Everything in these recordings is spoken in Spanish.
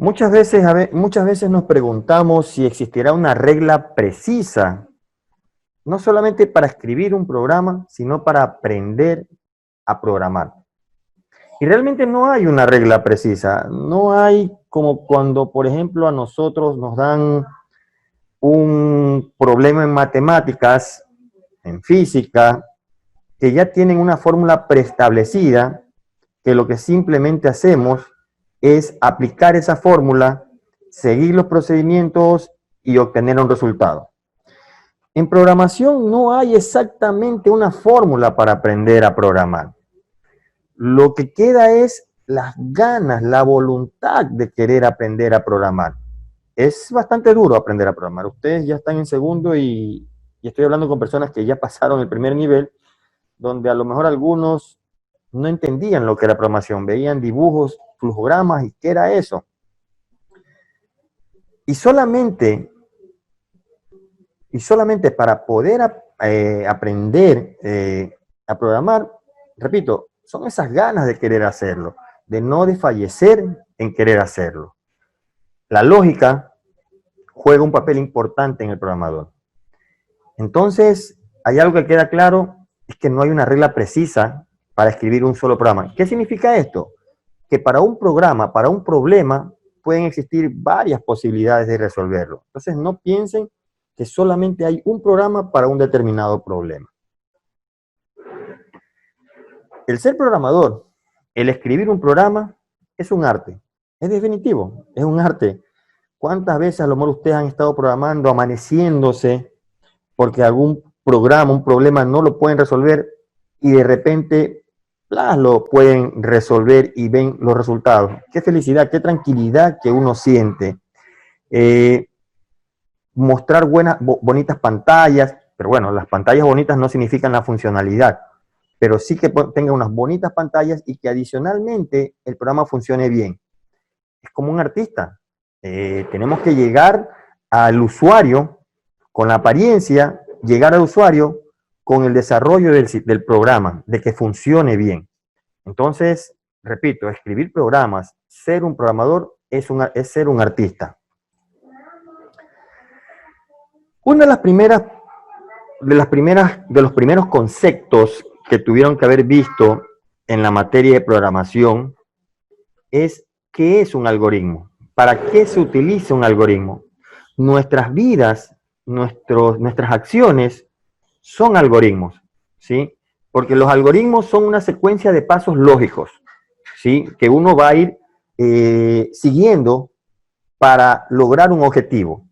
Muchas veces nos preguntamos si existirá una regla precisa, no solamente para escribir un programa, sino para aprender a programar. Y realmente no hay una regla precisa. No hay como cuando, por ejemplo, a nosotros nos dan un problema en matemáticas, en física, que ya tienen una fórmula preestablecida, que lo que simplemente hacemos es aplicar esa fórmula, seguir los procedimientos y obtener un resultado. En programación no hay exactamente una fórmula para aprender a programar. Lo que queda es las ganas, la voluntad de querer aprender a programar. Es bastante duro aprender a programar. Ustedes ya están en segundo y estoy hablando con personas que ya pasaron el primer nivel, donde a lo mejor algunos no entendían lo que era programación, veían dibujos, flujogramas y qué era eso. Y solamente para poder aprender a programar, repito, son esas ganas de querer hacerlo, de no desfallecer en querer hacerlo. La lógica juega un papel importante en el programador. Entonces, hay algo que queda claro, es que no hay una regla precisa para escribir un solo programa. ¿Qué significa esto? Que para un programa, para un problema, pueden existir varias posibilidades de resolverlo. Entonces, no piensen que solamente hay un programa para un determinado problema. El ser programador, el escribir un programa, es un arte. Es definitivo, es un arte. ¿Cuántas veces a lo mejor ustedes han estado programando, amaneciéndose, porque algún programa, un problema no lo pueden resolver y de repente lo pueden resolver y ven los resultados? Qué felicidad, qué tranquilidad que uno siente. Mostrar bonitas pantallas, pero bueno, las pantallas bonitas no significan la funcionalidad, pero sí que tenga unas bonitas pantallas y que adicionalmente el programa funcione bien. Es como un artista. Tenemos que llegar al usuario con la apariencia, llegar al usuario con el desarrollo del programa, de que funcione bien. Entonces, repito, escribir programas, ser un programador es ser un artista. Una de los primeros conceptos que tuvieron que haber visto en la materia de programación es ¿qué es un algoritmo? ¿Para qué se utiliza un algoritmo? Nuestras vidas, nuestras acciones son algoritmos, ¿sí? Porque los algoritmos son una secuencia de pasos lógicos, ¿sí? Que uno va a ir siguiendo para lograr un objetivo.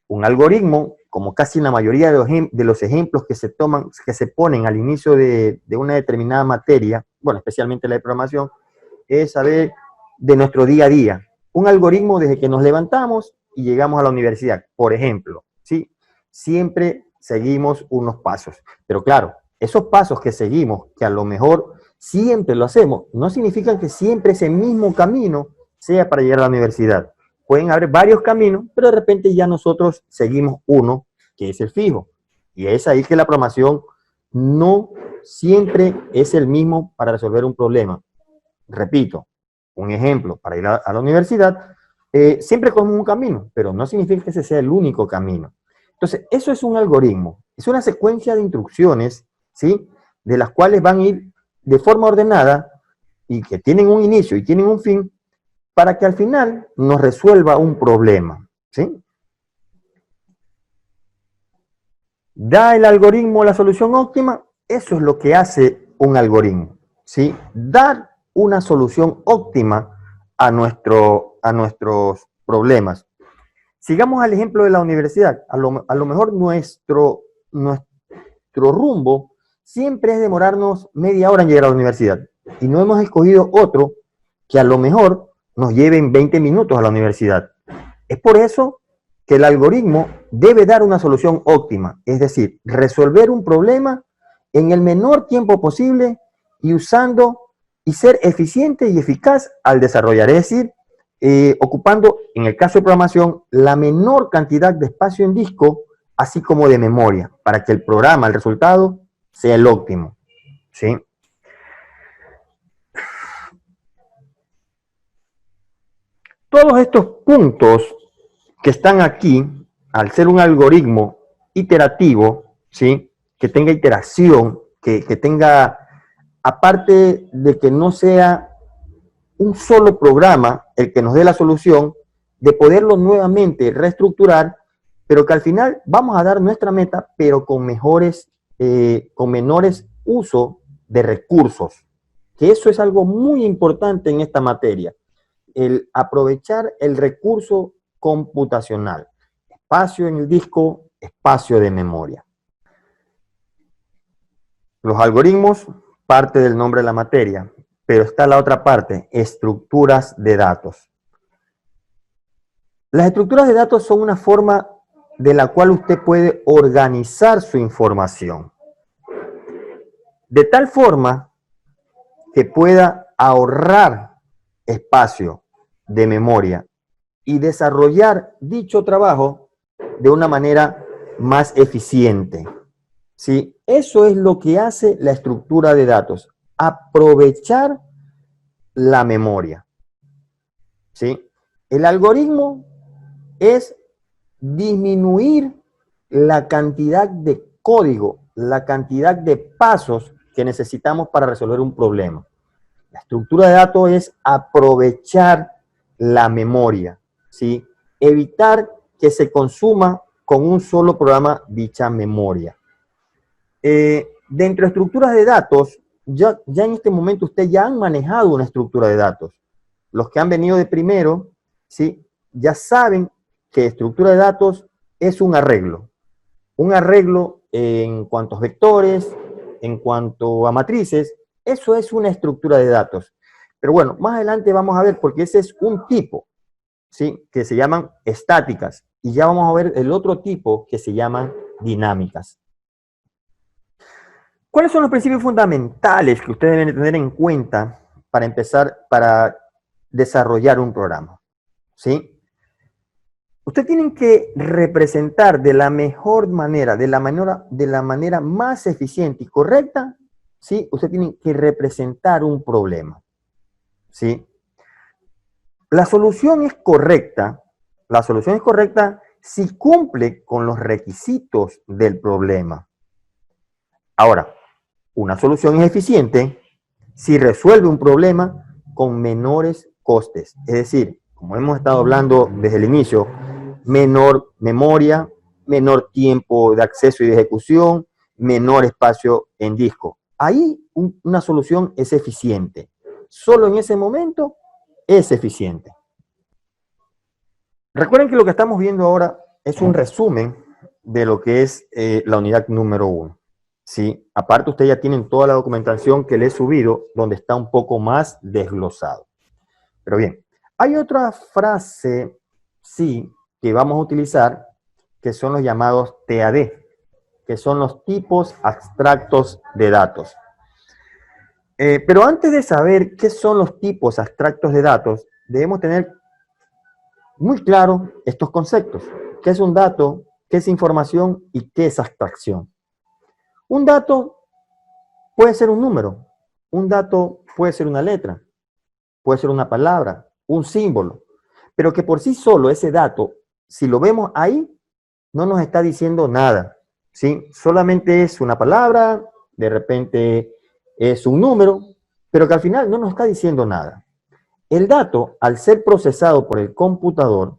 Un algoritmo, como casi la mayoría de los ejemplos que se ponen al inicio de una determinada materia, bueno, especialmente la de programación, es saber de nuestro día a día. Un algoritmo desde que nos levantamos y llegamos a la universidad, por ejemplo, ¿sí? Siempre seguimos unos pasos. Pero claro, esos pasos que seguimos, que a lo mejor siempre lo hacemos, no significa que siempre ese mismo camino sea para llegar a la universidad. Pueden haber varios caminos, pero de repente ya nosotros seguimos uno, que es el fijo. Y es ahí que la programación no siempre es el mismo para resolver un problema. Repito, un ejemplo, para ir a la universidad, siempre con un camino, pero no significa que ese sea el único camino. Entonces, eso es un algoritmo, es una secuencia de instrucciones, ¿sí? De las cuales van a ir de forma ordenada y que tienen un inicio y tienen un fin, para que al final nos resuelva un problema, ¿sí? ¿Da el algoritmo la solución óptima? Eso es lo que hace un algoritmo, ¿sí? Dar una solución óptima a nuestros problemas. Sigamos al ejemplo de la universidad. A lo mejor nuestro rumbo siempre es demorarnos media hora en llegar a la universidad. Y no hemos escogido otro que a lo mejor nos lleve en 20 minutos a la universidad. Es por eso que el algoritmo debe dar una solución óptima, es decir, resolver un problema en el menor tiempo posible y ser eficiente y eficaz al desarrollar, es decir, ocupando, en el caso de programación, la menor cantidad de espacio en disco, así como de memoria, para que el programa, el resultado, sea el óptimo, ¿sí? todos estos puntos que están aquí, al ser un algoritmo iterativo, ¿sí? Que tenga iteración, que tenga, aparte de que no sea un solo programa el que nos dé la solución, de poderlo nuevamente reestructurar, pero que al final vamos a dar nuestra meta, pero con con menores uso de recursos, que eso es algo muy importante en esta materia, el aprovechar el recurso computacional, espacio en el disco, espacio de memoria. Los algoritmos, parte del nombre de la materia, pero está la otra parte, estructuras de datos. Las estructuras de datos son una forma de la cual usted puede organizar su información, de tal forma que pueda ahorrar espacio de memoria y desarrollar dicho trabajo de una manera más eficiente. ¿Sí? Eso es lo que hace la estructura de datos, aprovechar la memoria. ¿Sí? El algoritmo es disminuir la cantidad de código, la cantidad de pasos que necesitamos para resolver un problema. La estructura de datos es aprovechar la memoria, ¿sí? Evitar que se consuma con un solo programa dicha memoria. Dentro de estructuras de datos, ya en este momento ustedes ya han manejado una estructura de datos. Los que han venido de primero, ¿sí? Ya saben que estructura de datos es un arreglo en cuanto a vectores, en cuanto a matrices. Eso es una estructura de datos. Pero bueno, más adelante vamos a ver, porque ese es un tipo, ¿sí? Que se llaman estáticas. Y ya vamos a ver el otro tipo que se llaman dinámicas. ¿Cuáles son los principios fundamentales que ustedes deben tener en cuenta para empezar, para desarrollar un programa? ¿Sí? Ustedes tienen que representar de la mejor manera, de la manera más eficiente y correcta, ¿sí? Ustedes tienen que representar un problema, ¿sí? La solución es correcta si cumple con los requisitos del problema. Ahora, una solución es eficiente si resuelve un problema con menores costes. Es decir, como hemos estado hablando desde el inicio, menor memoria, menor tiempo de acceso y de ejecución, menor espacio en disco. Ahí una solución es eficiente. Solo en ese momento es eficiente. Recuerden que lo que estamos viendo ahora es un resumen de lo que es la unidad número 1. ¿Sí? Aparte, ustedes ya tienen toda la documentación que les he subido, donde está un poco más desglosado. Pero bien, hay otra frase, sí, que vamos a utilizar, que son los llamados TAD, que son los tipos abstractos de datos. Pero antes de saber qué son los tipos abstractos de datos, debemos tener muy claro estos conceptos. ¿Qué es un dato? ¿Qué es información? ¿Y qué es abstracción? Un dato puede ser un número, un dato puede ser una letra, puede ser una palabra, un símbolo, pero que por sí solo ese dato, si lo vemos ahí, no nos está diciendo nada, ¿sí? Solamente es una palabra, de repente es un número, pero que al final no nos está diciendo nada. El dato, al ser procesado por el computador,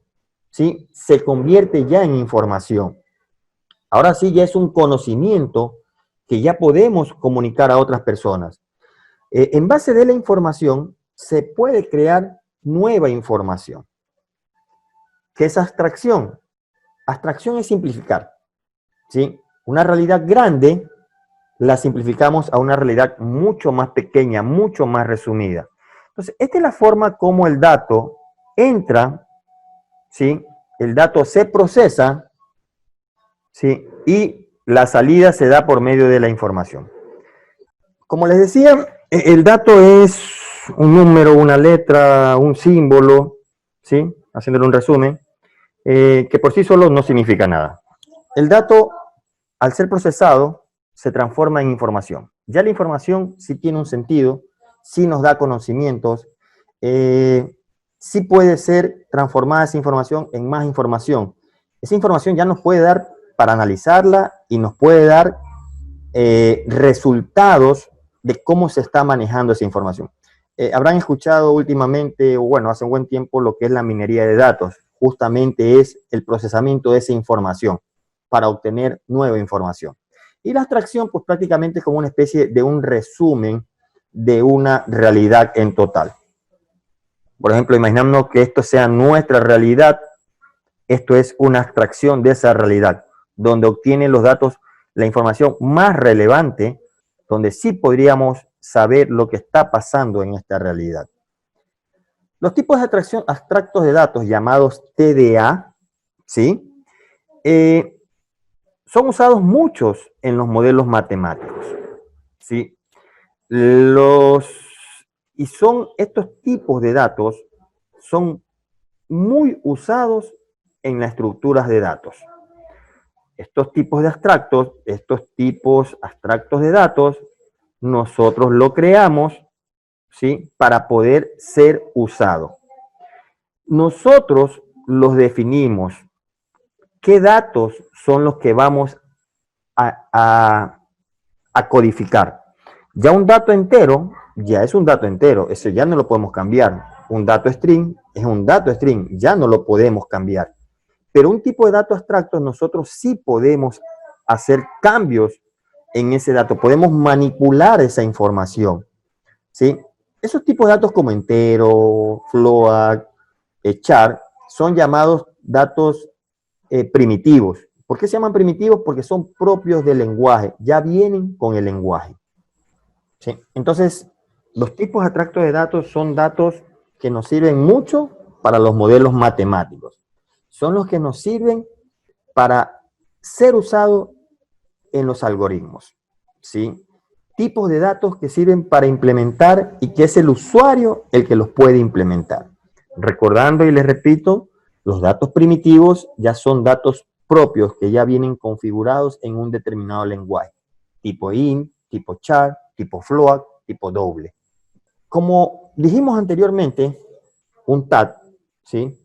¿sí? Se convierte ya en información. Ahora sí ya es un conocimiento que ya podemos comunicar a otras personas. En base de la información, se puede crear nueva información. ¿Qué es abstracción? Abstracción es simplificar, ¿sí? Una realidad grande la simplificamos a una realidad mucho más pequeña, mucho más resumida. Entonces, esta es la forma como el dato entra, ¿sí? El dato se procesa, ¿sí? Y la salida se da por medio de la información. Como les decía, el dato es un número, una letra, un símbolo, ¿sí? Haciéndole un resumen, que por sí solo no significa nada. El dato, al ser procesado, se transforma en información. Ya la información sí tiene un sentido, sí nos da conocimientos, sí puede ser transformada esa información en más información. Esa información ya nos puede dar para analizarla y nos puede dar resultados de cómo se está manejando esa información. Habrán escuchado últimamente, o bueno, hace un buen tiempo, lo que es la minería de datos. Justamente es el procesamiento de esa información para obtener nueva información. Y la abstracción, pues prácticamente es como una especie de un resumen de una realidad en total. Por ejemplo, imaginando que esto sea nuestra realidad, esto es una abstracción de esa realidad, donde obtiene los datos, la información más relevante, donde sí podríamos saber lo que está pasando en esta realidad. Los tipos de abstracción abstractos de datos, llamados TDA, ¿sí? Son usados muchos en los modelos matemáticos, ¿sí? Y estos tipos de datos son muy usados en las estructuras de datos. Estos tipos abstractos de datos, nosotros lo creamos, ¿sí? Para poder ser usado. Nosotros los definimos. ¿Qué datos son los que vamos a codificar? Ya un dato entero, ya es un dato entero, eso ya no lo podemos cambiar. Un dato string es un dato string, ya no lo podemos cambiar. Pero un tipo de dato abstracto, nosotros sí podemos hacer cambios en ese dato, podemos manipular esa información, ¿sí? Esos tipos de datos como entero, float, char, son llamados datos primitivos. ¿Por qué se llaman primitivos? Porque son propios del lenguaje, ya vienen con el lenguaje, ¿sí? Entonces, los tipos abstractos de datos son datos que nos sirven mucho para los modelos matemáticos. Son los que nos sirven para ser usados en los algoritmos, ¿sí? Tipos de datos que sirven para implementar y que es el usuario el que los puede implementar. Recordando y les repito, los datos primitivos ya son datos propios que ya vienen configurados en un determinado lenguaje. Tipo int, tipo char, tipo float, tipo doble. Como dijimos anteriormente, un TAD, ¿sí?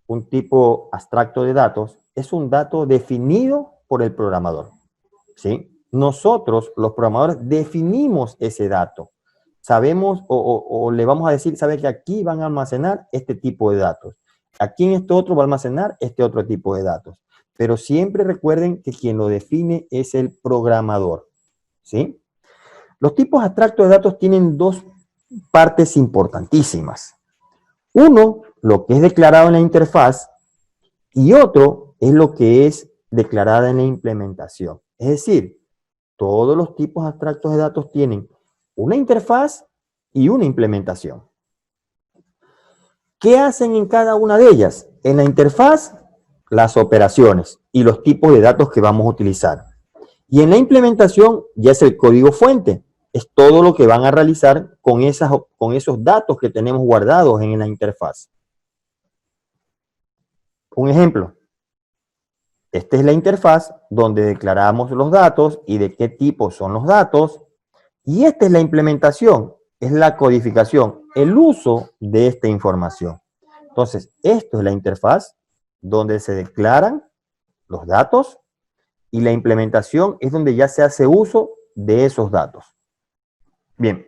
Un tipo abstracto de datos, es un dato definido por el programador, ¿sí? Nosotros, los programadores, definimos ese dato. Sabemos o le vamos a decir, sabe que aquí van a almacenar este tipo de datos. Aquí en este otro va a almacenar este otro tipo de datos. Pero siempre recuerden que quien lo define es el programador, ¿sí? Los tipos abstractos de datos tienen dos partes importantísimas. Uno, lo que es declarado en la interfaz, y otro es lo que es declarada en la implementación. Es decir, todos los tipos abstractos de datos tienen una interfaz y una implementación. ¿Qué hacen en cada una de ellas? En la interfaz, las operaciones y los tipos de datos que vamos a utilizar. Y en la implementación ya es el código fuente. Es todo lo que van a realizar con esos datos que tenemos guardados en la interfaz. Un ejemplo. Esta es la interfaz donde declaramos los datos y de qué tipo son los datos. Y esta es la implementación, es la codificación, el uso de esta información. Entonces, esto es la interfaz donde se declaran los datos y la implementación es donde ya se hace uso de esos datos. Bien,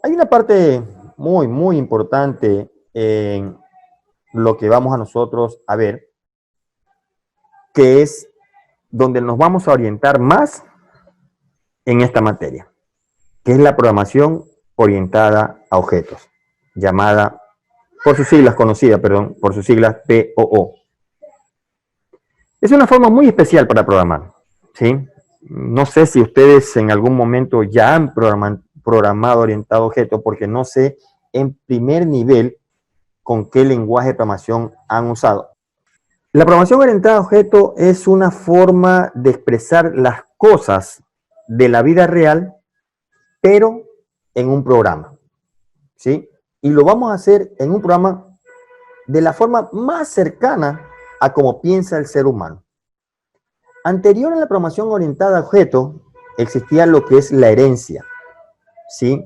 hay una parte muy, muy importante en lo que vamos a nosotros a ver, que es donde nos vamos a orientar más en esta materia, que es la programación orientada a objetos, llamada, por sus siglas, conocida, perdón, por sus siglas POO. Es una forma muy especial para programar, ¿sí? No sé si ustedes en algún momento ya han programado orientado a objetos, porque no sé en primer nivel con qué lenguaje de programación han usado. La programación orientada a objetos es una forma de expresar las cosas de la vida real, pero en un programa, ¿sí? Y lo vamos a hacer en un programa de la forma más cercana a cómo piensa el ser humano. Anterior a la programación orientada a objetos, existía lo que es la herencia, ¿sí?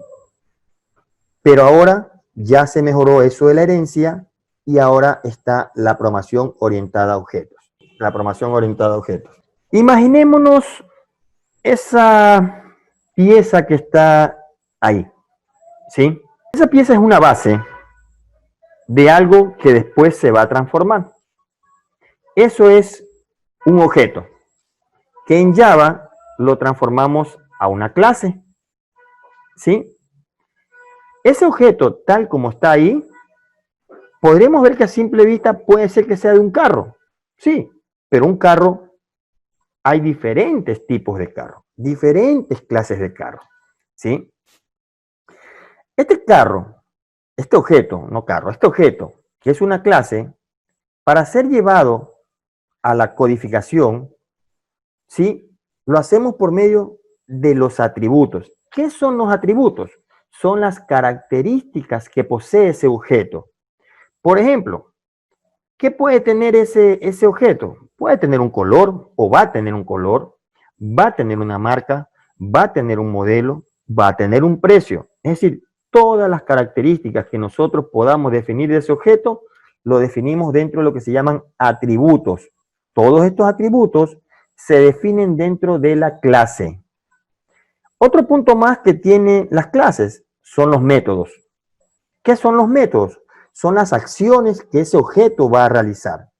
Pero ahora ya se mejoró eso de la herencia y ahora está la programación orientada a objetos. La programación orientada a objetos. Imaginémonos esa pieza que está ahí, ¿sí? Esa pieza es una base de algo que después se va a transformar. Eso es un objeto, que en Java lo transformamos a una clase, ¿sí? Ese objeto, tal como está ahí, podremos ver que a simple vista puede ser que sea de un carro, sí, pero un carro, hay diferentes tipos de carro, diferentes clases de carro, ¿sí? Este carro, este objeto, no carro, este objeto, que es una clase, para ser llevado a la codificación, ¿sí? Lo hacemos por medio de los atributos. ¿Qué son los atributos? Son las características que posee ese objeto. Por ejemplo, ¿qué puede tener ese objeto? Puede tener un color o va a tener un color, va a tener una marca, va a tener un modelo, va a tener un precio. Es decir, todas las características que nosotros podamos definir de ese objeto, lo definimos dentro de lo que se llaman atributos. Todos estos atributos se definen dentro de la clase. Otro punto más que tienen las clases son los métodos. ¿Qué son los métodos? Son las acciones que ese objeto va a realizar.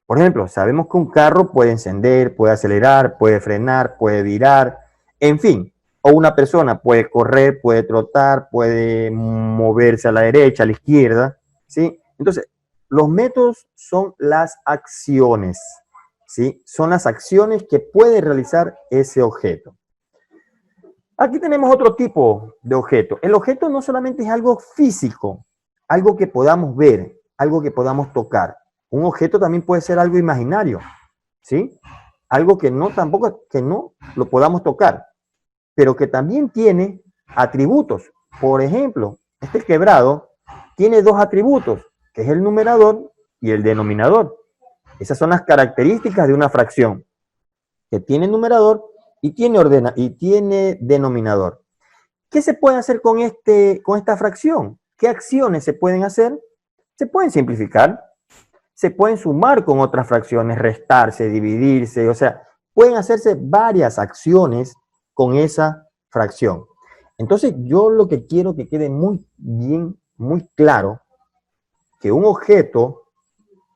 Por ejemplo, sabemos que un carro puede encender, puede acelerar, puede frenar, puede virar, en fin. O una persona puede correr, puede trotar, puede moverse a la derecha, a la izquierda, ¿sí? Entonces, los métodos son las acciones, ¿sí? Son las acciones que puede realizar ese objeto. Aquí tenemos otro tipo de objeto. El objeto no solamente es algo físico, algo que podamos ver, algo que podamos tocar. Un objeto también puede ser algo imaginario, ¿sí? Algo que no tampoco que no lo podamos tocar, pero que también tiene atributos. Por ejemplo, este quebrado tiene dos atributos, que es el numerador y el denominador. Esas son las características de una fracción, que tiene numerador y tiene denominador. ¿Qué se puede hacer con esta fracción? ¿Qué acciones se pueden hacer? Se pueden simplificar, se pueden sumar con otras fracciones, restarse, dividirse, o sea, pueden hacerse varias acciones con esa fracción. Entonces, yo lo que quiero que quede muy bien, muy claro, que un objeto,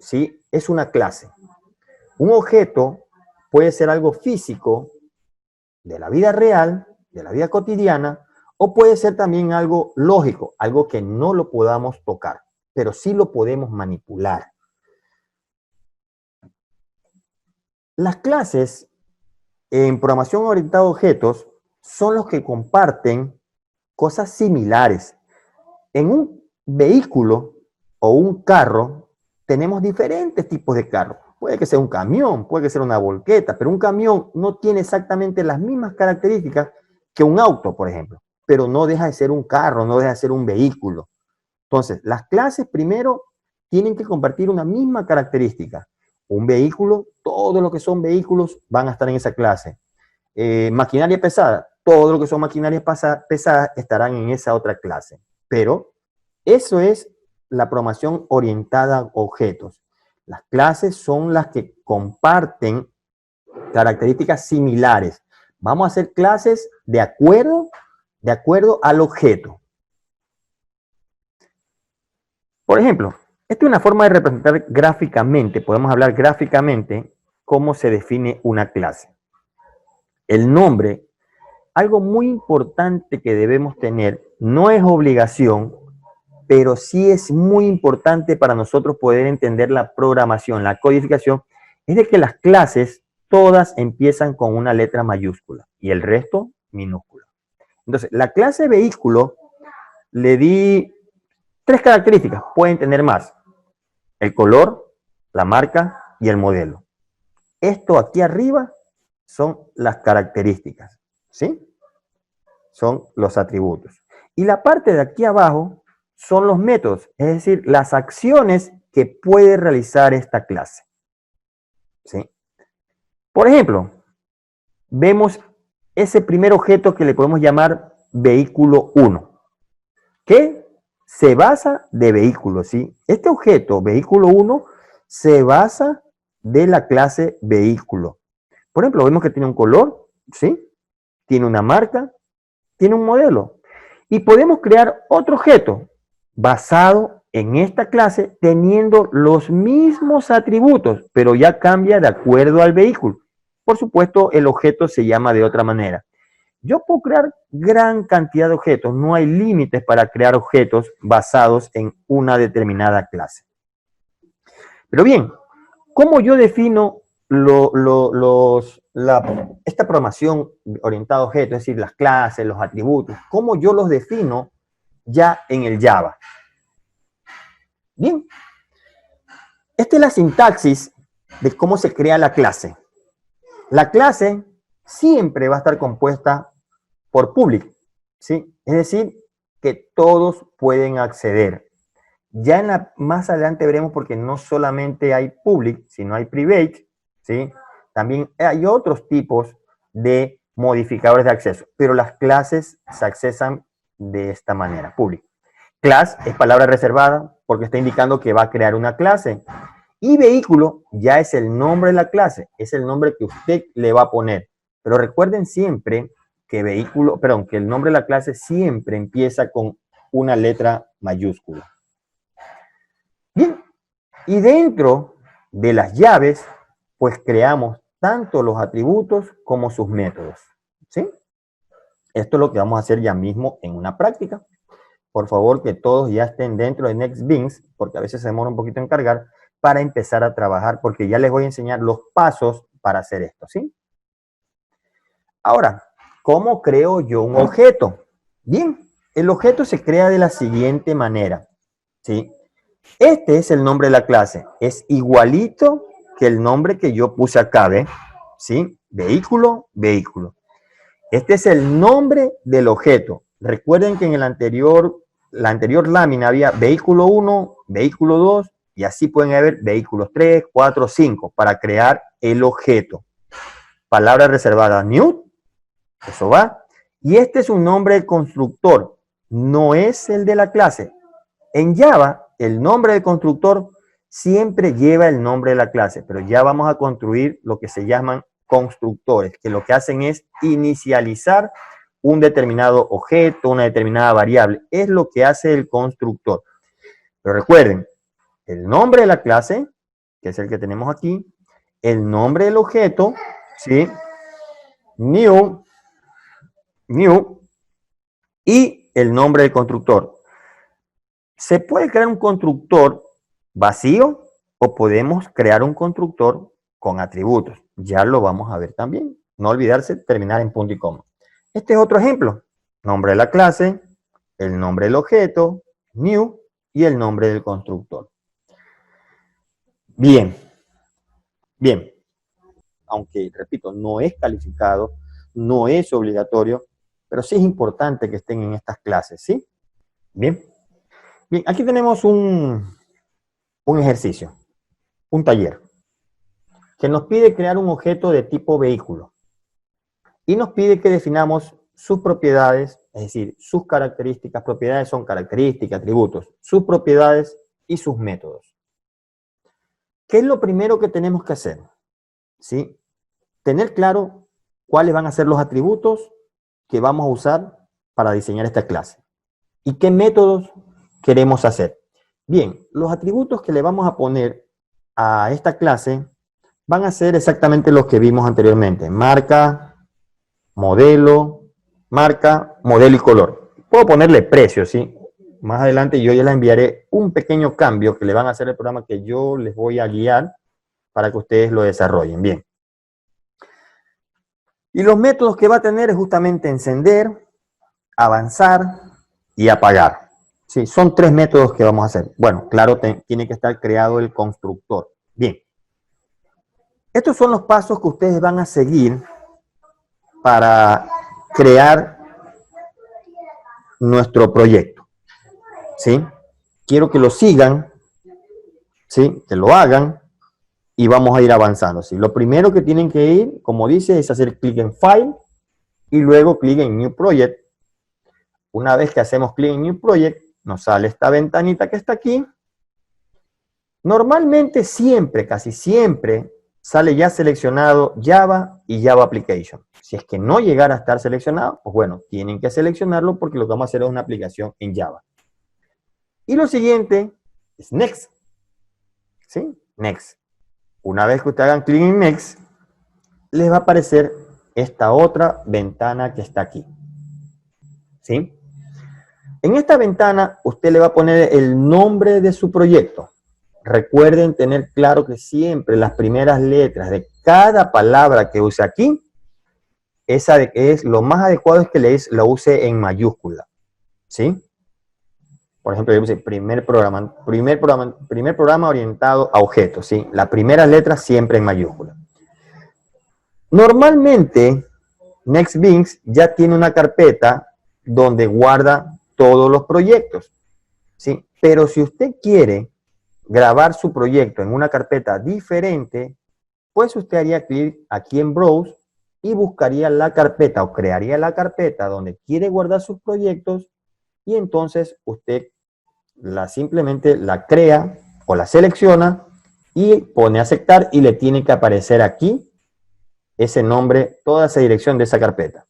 ¿sí? Es una clase. Un objeto puede ser algo físico, de la vida real, de la vida cotidiana, o puede ser también algo lógico, algo que no lo podamos tocar, pero sí lo podemos manipular. Las clases en programación orientada a objetos son los que comparten cosas similares. En un vehículo o un carro tenemos diferentes tipos de carros. Puede que sea un camión, puede que sea una volqueta, pero un camión no tiene exactamente las mismas características que un auto, por ejemplo, pero no deja de ser un carro, no deja de ser un vehículo. Entonces, las clases primero tienen que compartir una misma característica. Un vehículo, todo lo que son vehículos van a estar en esa clase. Maquinaria pesada, todo lo que son maquinarias pesadas estarán en esa otra clase. Pero eso es la programación orientada a objetos. Las clases son las que comparten características similares. Vamos a hacer clases de acuerdo al objeto. Por ejemplo, esta es una forma de representar gráficamente, podemos hablar gráficamente, cómo se define una clase. El nombre, algo muy importante que debemos tener, no es obligación, pero sí es muy importante para nosotros poder entender la programación, la codificación, es de que las clases todas empiezan con una letra mayúscula y el resto minúscula. Entonces, la clase vehículo le di 3 características, pueden tener más: el color, la marca y el modelo. Esto aquí arriba son las características, ¿sí? Son los atributos. Y la parte de aquí abajo son los métodos, es decir, las acciones que puede realizar esta clase, ¿sí? Por ejemplo, vemos ese primer objeto que le podemos llamar vehículo 1, que se basa de vehículo, ¿sí? Este objeto, vehículo 1, se basa de la clase vehículo. Por ejemplo, vemos que tiene un color, ¿sí? Tiene una marca, tiene un modelo. Y podemos crear otro objeto basado en esta clase teniendo los mismos atributos, pero ya cambia de acuerdo al vehículo. Por supuesto, el objeto se llama de otra manera. Yo puedo crear gran cantidad de objetos, no hay límites para crear objetos basados en una determinada clase. Pero bien, ¿cómo yo defino esta programación orientada a objetos, es decir, las clases, los atributos? ¿Cómo yo los defino ya en el Java? Bien, esta es la sintaxis de cómo se crea la clase. La clase siempre va a estar compuesta por public, ¿sí? Es decir, que todos pueden acceder. Ya más adelante veremos porque no solamente hay public, sino hay private, ¿sí? También hay otros tipos de modificadores de acceso, pero las clases se accesan de esta manera, public. Class es palabra reservada porque está indicando que va a crear una clase. Y vehículo ya es el nombre de la clase, es el nombre que usted le va a poner. Pero recuerden siempre que que el nombre de la clase siempre empieza con una letra mayúscula. Bien, y dentro de las llaves, pues creamos tanto los atributos como sus métodos, ¿sí? Esto es lo que vamos a hacer ya mismo en una práctica. Por favor, que todos ya estén dentro de NetBeans, porque a veces se demora un poquito en cargar, para empezar a trabajar, porque ya les voy a enseñar los pasos para hacer esto, ¿sí? Ahora, ¿cómo creo yo un objeto? Bien, el objeto se crea de la siguiente manera, ¿sí? Este es el nombre de la clase, es igualito que el nombre que yo puse acá, ¿ve? ¿Sí? Vehículo, vehículo. Este es el nombre del objeto. Recuerden que en la anterior lámina había vehículo 1, vehículo 2, y así pueden haber vehículos 3, 4, 5 para crear el objeto. Palabra reservada, new, eso va. Y este es un nombre del constructor, no es el de la clase. En Java, el nombre del constructor siempre lleva el nombre de la clase, pero ya vamos a construir lo que se llaman constructores, que lo que hacen es inicializar un determinado objeto, una determinada variable. Es lo que hace el constructor. Pero recuerden, el nombre de la clase, que es el que tenemos aquí, el nombre del objeto, ¿sí? New, y el nombre del constructor. Se puede crear un constructor vacío o podemos crear un constructor con atributos. Ya lo vamos a ver también. No olvidarse terminar en punto y coma. Este es otro ejemplo. Nombre de la clase, el nombre del objeto, new y el nombre del constructor. Bien. Bien. Aunque, repito, no es calificado, no es obligatorio, pero sí es importante que estén en estas clases, ¿sí? Bien. Bien, aquí tenemos un ejercicio, un taller, que nos pide crear un objeto de tipo vehículo y nos pide que definamos sus propiedades, es decir, sus características. Propiedades son características, atributos, sus propiedades y sus métodos. ¿Qué es lo primero que tenemos que hacer? ¿Sí? Tener claro cuáles van a ser los atributos que vamos a usar para diseñar esta clase y qué métodos queremos hacer. Bien, los atributos que le vamos a poner a esta clase van a ser exactamente los que vimos anteriormente. Marca, modelo y color. Puedo ponerle precio, ¿sí? Más adelante yo ya les enviaré un pequeño cambio que le van a hacer el programa que yo les voy a guiar para que ustedes lo desarrollen. Bien. Y los métodos que va a tener es justamente encender, avanzar y apagar. Sí, son 3 métodos que vamos a hacer. Bueno, claro, tiene que estar creado el constructor. Bien. Estos son los pasos que ustedes van a seguir para crear nuestro proyecto. ¿Sí? Quiero que lo sigan, ¿sí? Que lo hagan y vamos a ir avanzando. ¿Sí? Lo primero que tienen que ir, como dice, es hacer clic en File y luego clic en New Project. Una vez que hacemos clic en New Project, nos sale esta ventanita que está aquí. Normalmente siempre, casi siempre, sale ya seleccionado Java y Java Application. Si es que no llegara a estar seleccionado, pues bueno, tienen que seleccionarlo porque lo que vamos a hacer es una aplicación en Java. Y lo siguiente es Next. ¿Sí? Next. Una vez que ustedes hagan clic en Next, les va a aparecer esta otra ventana que está aquí. ¿Sí? En esta ventana, usted le va a poner el nombre de su proyecto. Recuerden tener claro que siempre las primeras letras de cada palabra que use aquí, lo más adecuado es que lo use en mayúscula. ¿Sí? Por ejemplo, yo puse primer programa orientado a objetos. ¿Sí? Las primeras letras siempre en mayúscula. Normalmente, NextBeans ya tiene una carpeta donde guarda todos los proyectos. ¿Sí? Pero si usted quiere grabar su proyecto en una carpeta diferente, pues usted haría clic aquí en Browse y buscaría la carpeta o crearía la carpeta donde quiere guardar sus proyectos y entonces usted simplemente la crea o la selecciona y pone aceptar y le tiene que aparecer aquí ese nombre, toda esa dirección de esa carpeta.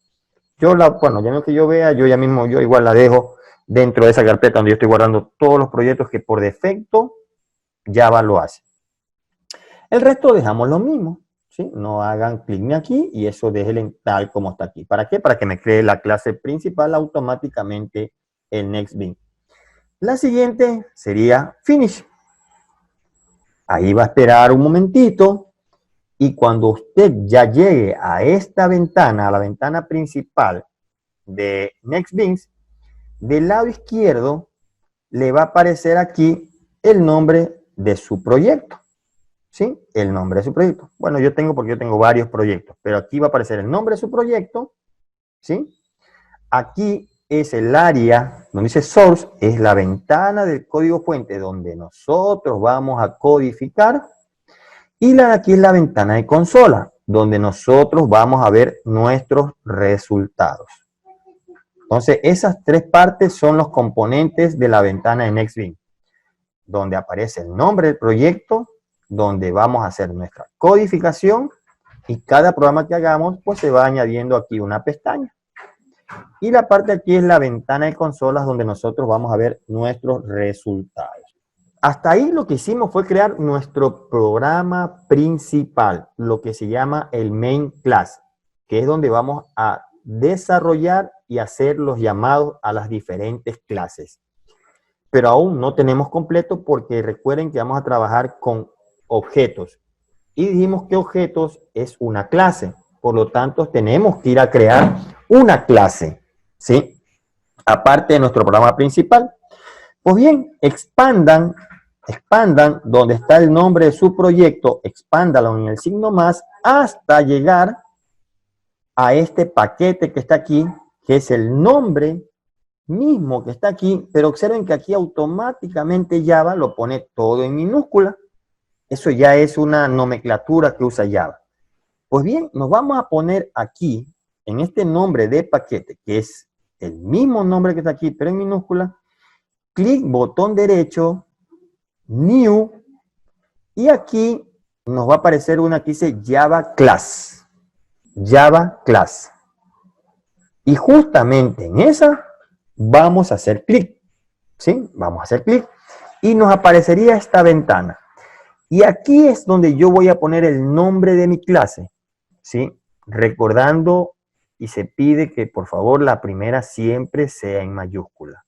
Ya no que yo vea, yo igual la dejo dentro de esa carpeta donde yo estoy guardando todos los proyectos que por defecto Java lo hace. El resto dejamos lo mismo, ¿sí? No hagan clic ni aquí y eso déjenlo tal como está aquí. ¿Para qué? Para que me cree la clase principal automáticamente el NextBeans. La siguiente sería Finish. Ahí va a esperar un momentito y cuando usted ya llegue a esta ventana, a la ventana principal de NextBeans, del lado izquierdo le va a aparecer aquí el nombre de su proyecto. ¿Sí? El nombre de su proyecto. Bueno, yo tengo varios proyectos, pero aquí va a aparecer el nombre de su proyecto. ¿Sí? Aquí es el área donde dice Source, es la ventana del código fuente donde nosotros vamos a codificar. Y la de aquí es la ventana de consola, donde nosotros vamos a ver nuestros resultados. Entonces, esas tres partes son los componentes de la ventana de NextBeans, donde aparece el nombre del proyecto, donde vamos a hacer nuestra codificación y cada programa que hagamos, pues se va añadiendo aquí una pestaña. Y la parte de aquí es la ventana de consolas donde nosotros vamos a ver nuestros resultados. Hasta ahí lo que hicimos fue crear nuestro programa principal, lo que se llama el main class, que es donde vamos a desarrollar y hacer los llamados a las diferentes clases. Pero aún no tenemos completo porque recuerden que vamos a trabajar con objetos. Y dijimos que objetos es una clase. Por lo tanto, tenemos que ir a crear una clase, ¿sí? Aparte de nuestro programa principal. Pues bien, expandan donde está el nombre de su proyecto, expándalo en el signo más hasta llegar a este paquete que está aquí, que es el nombre mismo que está aquí, pero observen que aquí automáticamente Java lo pone todo en minúscula. Eso ya es una nomenclatura que usa Java. Pues bien, nos vamos a poner aquí, en este nombre de paquete, que es el mismo nombre que está aquí, pero en minúscula, clic, botón derecho, New, y aquí nos va a aparecer una que dice Java Class. Java Class. Y justamente en esa vamos a hacer clic. ¿Sí? Vamos a hacer clic. Y nos aparecería esta ventana. Y aquí es donde yo voy a poner el nombre de mi clase. ¿Sí? Recordando y se pide que por favor la primera siempre sea en mayúscula.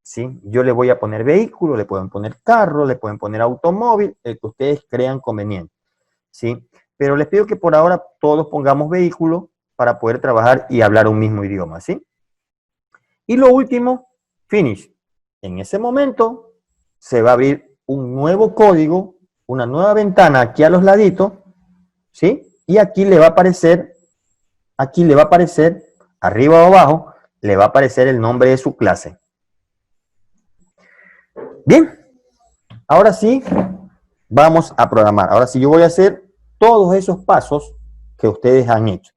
¿Sí? Yo le voy a poner vehículo, le pueden poner carro, le pueden poner automóvil, el que ustedes crean conveniente. ¿Sí? Pero les pido que por ahora todos pongamos vehículo para poder trabajar y hablar un mismo idioma. ¿Sí? Y lo último, finish. En ese momento se va a abrir un nuevo código, una nueva ventana aquí a los laditos, ¿sí? Y aquí le va a aparecer, arriba o abajo, le va a aparecer el nombre de su clase. Bien, ahora sí, vamos a programar. Ahora sí, yo voy a hacer todos esos pasos que ustedes han hecho.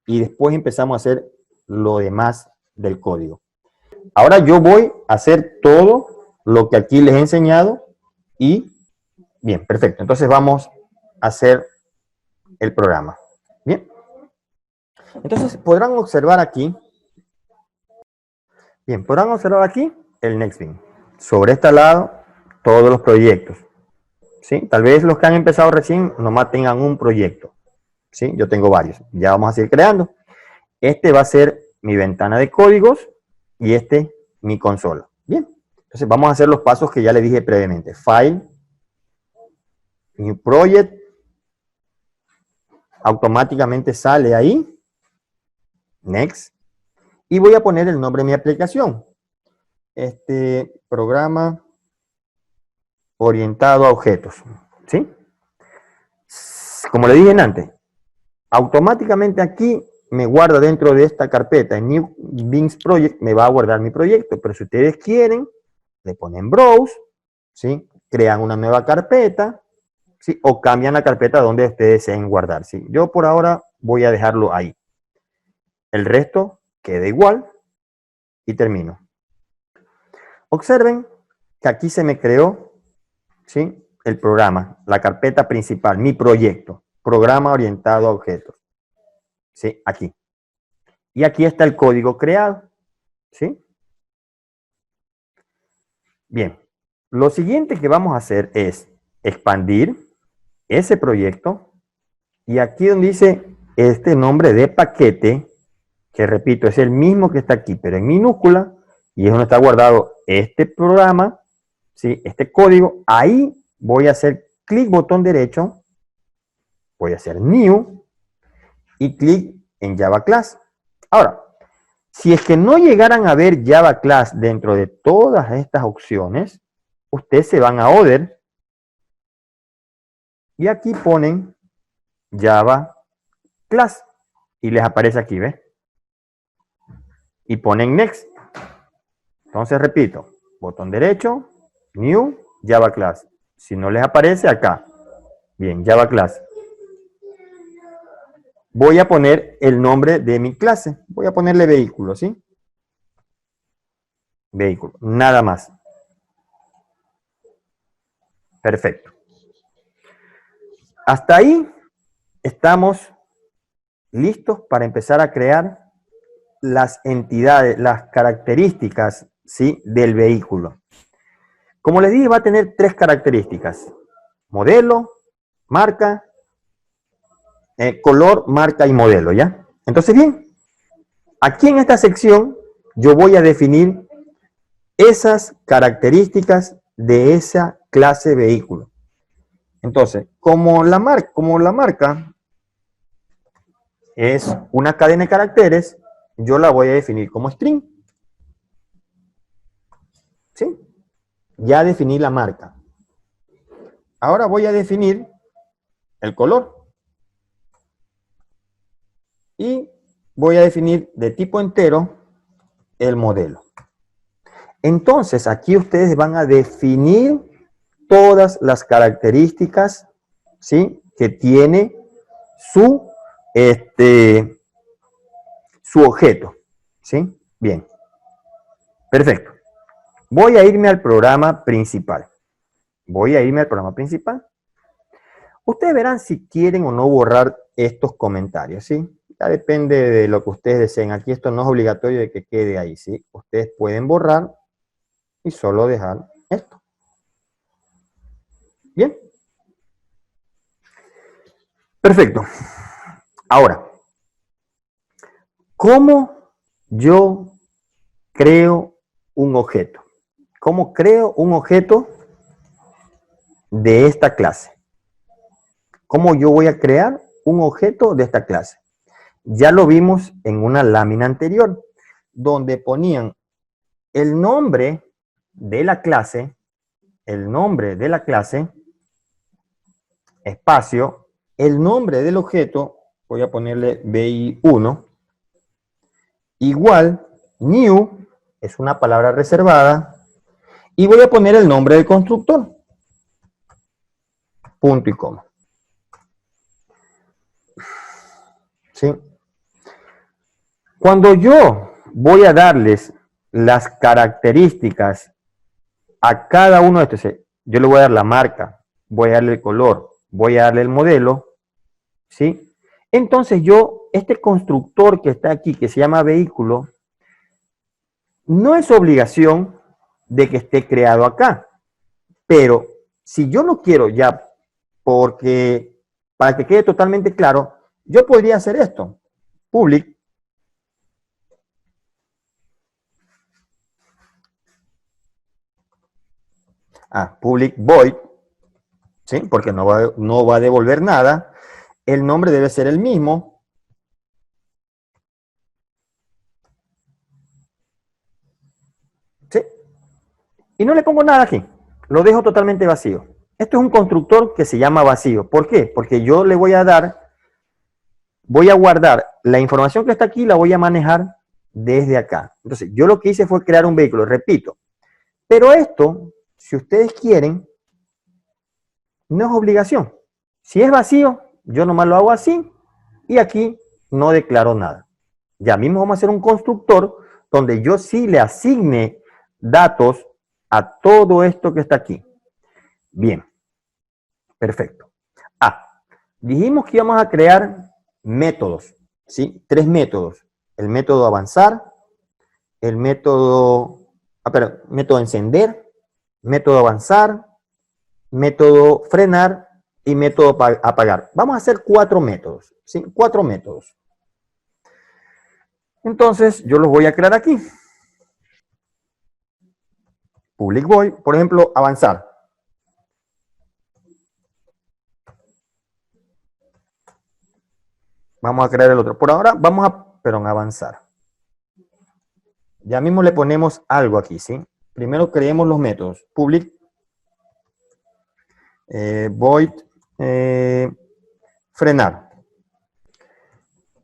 Y después empezamos a hacer lo demás del código. Ahora yo voy a hacer todo lo que aquí les he enseñado y, bien, perfecto. Entonces vamos a hacer el programa. Bien. Entonces podrán observar aquí, bien, podrán observar aquí el NextBeam. Sobre este lado, todos los proyectos. ¿Sí? Tal vez los que han empezado recién nomás tengan un proyecto. ¿Sí? Yo tengo varios. Ya vamos a seguir creando. Este va a ser mi ventana de códigos y este mi consola. Bien. Entonces vamos a hacer los pasos que ya le dije previamente. File, New Project. Automáticamente sale ahí. Next. Y voy a poner el nombre de mi aplicación. Este programa orientado a objetos. ¿Sí? Como le dije antes, automáticamente aquí me guarda dentro de esta carpeta en New Beans Project, me va a guardar mi proyecto, pero si ustedes quieren, le ponen Browse, ¿sí? Crean una nueva carpeta, ¿sí? O cambian la carpeta donde ustedes deseen guardar, ¿sí? Yo por ahora voy a dejarlo ahí. El resto queda igual y termino. Observen que aquí se me creó, ¿sí? El programa, la carpeta principal, mi proyecto, programa orientado a objetos. ¿Sí? Aquí. Y aquí está el código creado. ¿Sí? Bien. Lo siguiente que vamos a hacer es expandir ese proyecto. Y aquí donde dice este nombre de paquete, que repito, es el mismo que está aquí, pero en minúscula, y es donde está guardado este programa, ¿sí? Este código. Ahí voy a hacer clic botón derecho, voy a hacer New y clic en Java Class. Ahora, si es que no llegaran a ver Java Class dentro de todas estas opciones, ustedes se van a Other y aquí ponen Java Class y les aparece aquí, ¿ves? Y ponen Next. Entonces repito, botón derecho, New, Java Class. Si no les aparece acá, bien, Java Class. Voy a poner el nombre de mi clase. Voy a ponerle vehículo, ¿sí? Vehículo, nada más. Perfecto. Hasta ahí estamos listos para empezar a crear las entidades, las características, ¿sí? Del vehículo. Como les dije, va a tener tres características: modelo, marca, color, marca y modelo, ¿ya? Entonces, bien, aquí en esta sección yo voy a definir esas características de esa clase vehículo. Entonces, como la marca es una cadena de caracteres, yo la voy a definir como string. ¿Sí? Ya definí la marca. Ahora voy a definir el color. Y voy a definir de tipo entero el modelo. Entonces, aquí ustedes van a definir todas las características, ¿sí? Que tiene su objeto. ¿Sí? Bien. Perfecto. Voy a irme al programa principal. Ustedes verán si quieren o no borrar estos comentarios, ¿sí? Ya depende de lo que ustedes deseen. Aquí esto no es obligatorio de que quede ahí, ¿sí? Ustedes pueden borrar y solo dejar esto. Bien. Perfecto. Ahora, ¿cómo yo creo un objeto? ¿Cómo creo un objeto de esta clase? ¿Cómo yo voy a crear un objeto de esta clase? Ya lo vimos en una lámina anterior, donde ponían el nombre de la clase, espacio, el nombre del objeto, voy a ponerle BI1, igual, new, es una palabra reservada, y voy a poner el nombre del constructor, punto y coma. ¿Sí? Cuando yo voy a darles las características a cada uno de estos. Yo le voy a dar la marca, voy a darle el color, voy a darle el modelo, ¿sí? Entonces yo, este constructor que está aquí, que se llama vehículo, no es obligación de que esté creado acá. Pero si yo no quiero ya, porque para que quede totalmente claro, yo podría hacer esto. Public. Public void, ¿sí? Porque no va a devolver nada. El nombre debe ser el mismo. ¿Sí? Y no le pongo nada aquí. Lo dejo totalmente vacío. Esto es un constructor que se llama vacío. ¿Por qué? Porque yo le voy a guardar la información que está aquí, la voy a manejar desde acá. Entonces, yo lo que hice fue crear un vehículo, repito. Pero esto, si ustedes quieren, no es obligación. Si es vacío, yo nomás lo hago así y aquí no declaro nada. Ya mismo vamos a hacer un constructor donde yo sí le asigne datos a todo esto que está aquí. Bien, perfecto. Dijimos que íbamos a crear métodos, ¿sí? 3 métodos. El método avanzar, el método, método encender, método avanzar, método frenar y método apagar. Vamos a hacer 4 métodos, ¿sí? 4 métodos. Entonces, yo los voy a crear aquí. Public void, por ejemplo, avanzar. Vamos a crear el otro. Por ahora, vamos a avanzar. Ya mismo le ponemos algo aquí, ¿sí? Primero creemos los métodos. Public void frenar.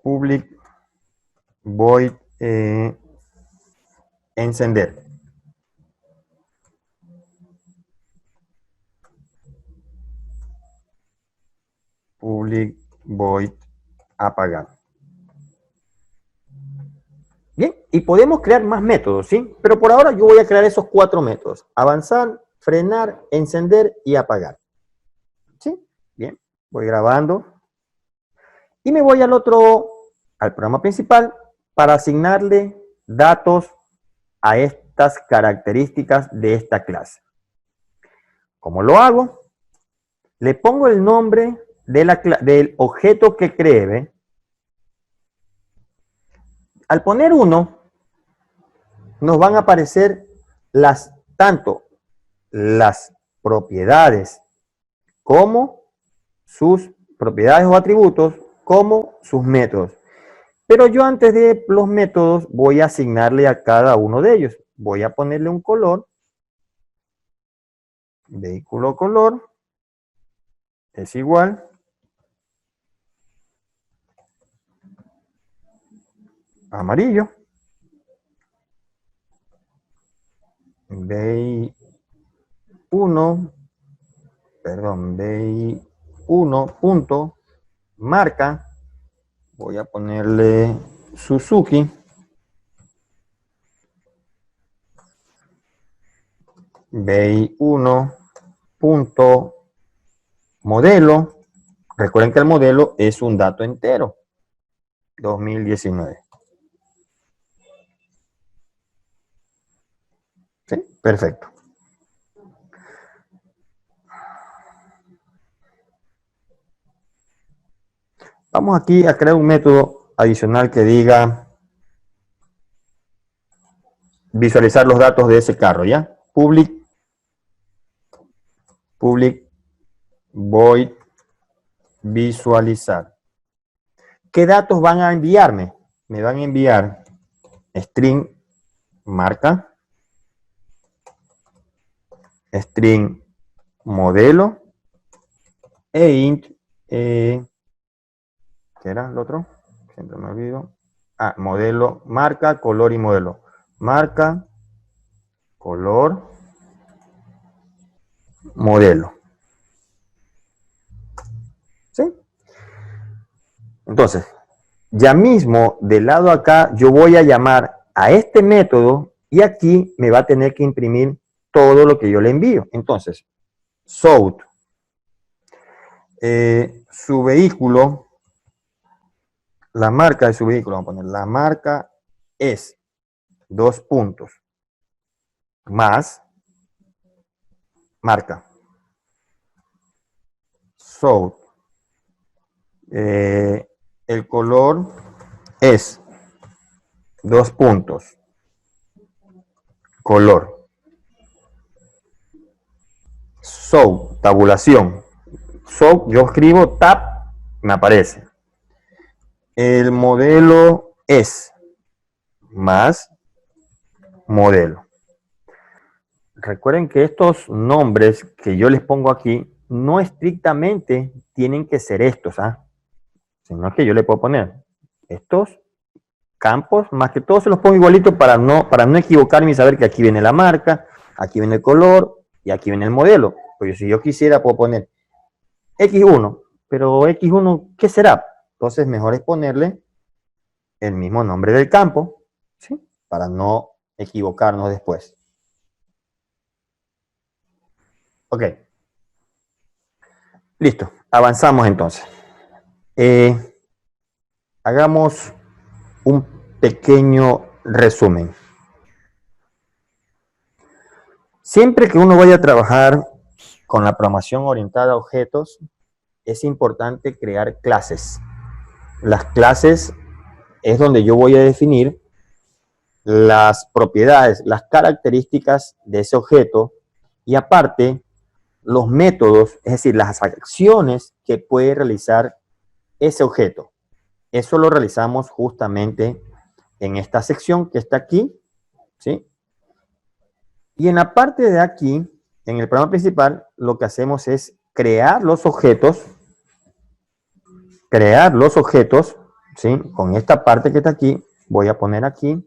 Public void encender. Public void apagar. Bien, y podemos crear más métodos, ¿sí? Pero por ahora yo voy a crear esos 4 métodos. Avanzar, frenar, encender y apagar. ¿Sí? Bien, voy grabando. Y me voy al programa principal para asignarle datos a estas características de esta clase. ¿Cómo lo hago? Le pongo el nombre del objeto que creé, ¿ve? Al poner 1, nos van a aparecer tanto las propiedades como sus propiedades o atributos, como sus métodos. Pero yo antes de los métodos voy a asignarle a cada uno de ellos. Voy a ponerle un color. Vehículo color es igual amarillo. B1 punto marca. Voy a ponerle Suzuki. B1 punto modelo. Recuerden que el modelo es un dato entero. 2019. ¿Sí? Perfecto. Vamos aquí a crear un método adicional que diga visualizar los datos de ese carro, ¿ya? Public void visualizar. ¿Qué datos van a enviarme? Me van a enviar string marca, string modelo e int, ¿qué era el otro? Siempre me olvido. Modelo, marca, color y modelo. Marca, color, modelo. ¿Sí? Entonces, ya mismo del lado acá, yo voy a llamar a este método Y aquí me va a tener que imprimir todo lo que yo le envío. Entonces, South, su vehículo, la marca de su vehículo, vamos a poner, la marca es, dos puntos, más, marca, South, el color es, dos puntos, color, South, tabulación, South, yo escribo tab, me aparece. El modelo es más modelo. Recuerden que estos nombres que yo les pongo aquí no estrictamente tienen que ser estos, ¿ah? Sino que yo le puedo poner estos campos, más que todo se los pongo igualito para no equivocarme y saber que aquí viene la marca, aquí viene el color y aquí viene el modelo. Pues si yo quisiera puedo poner X1, pero X1, ¿qué será? Entonces mejor es ponerle el mismo nombre del campo, ¿sí? Para no equivocarnos después. Ok, listo, avanzamos entonces. Hagamos un pequeño resumen. Siempre que uno vaya a trabajar con la programación orientada a objetos, es importante crear clases. Las clases es donde yo voy a definir las propiedades, las características de ese objeto y aparte los métodos, es decir, las acciones que puede realizar ese objeto. Eso lo realizamos justamente en esta sección que está aquí, ¿sí? Y en la parte de aquí, en el programa principal, lo que hacemos es crear los objetos, ¿sí? Con esta parte que está aquí, voy a poner aquí,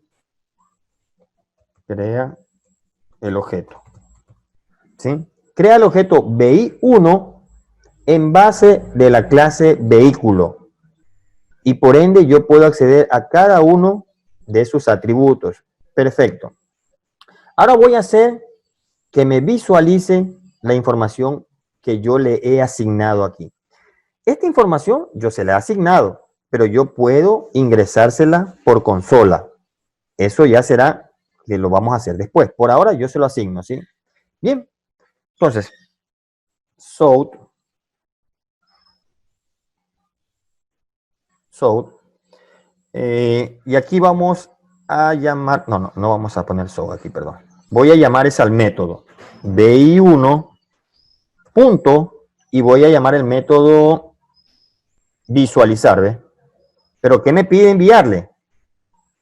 crea el objeto, ¿sí? Crea el objeto BI1 en base de la clase vehículo. Y por ende yo puedo acceder a cada uno de sus atributos. Perfecto. Ahora voy a hacer que me visualice la información que yo le he asignado aquí. Esta información yo se la he asignado, pero yo puedo ingresársela por consola. Eso ya será que lo vamos a hacer después. Por ahora yo se lo asigno, ¿sí? Bien, entonces, south, y aquí vamos a llamar, no vamos a poner south aquí, perdón. Voy a llamar es al método BI1 punto y voy a llamar el método visualizar, ¿ves? Pero ¿qué me pide enviarle?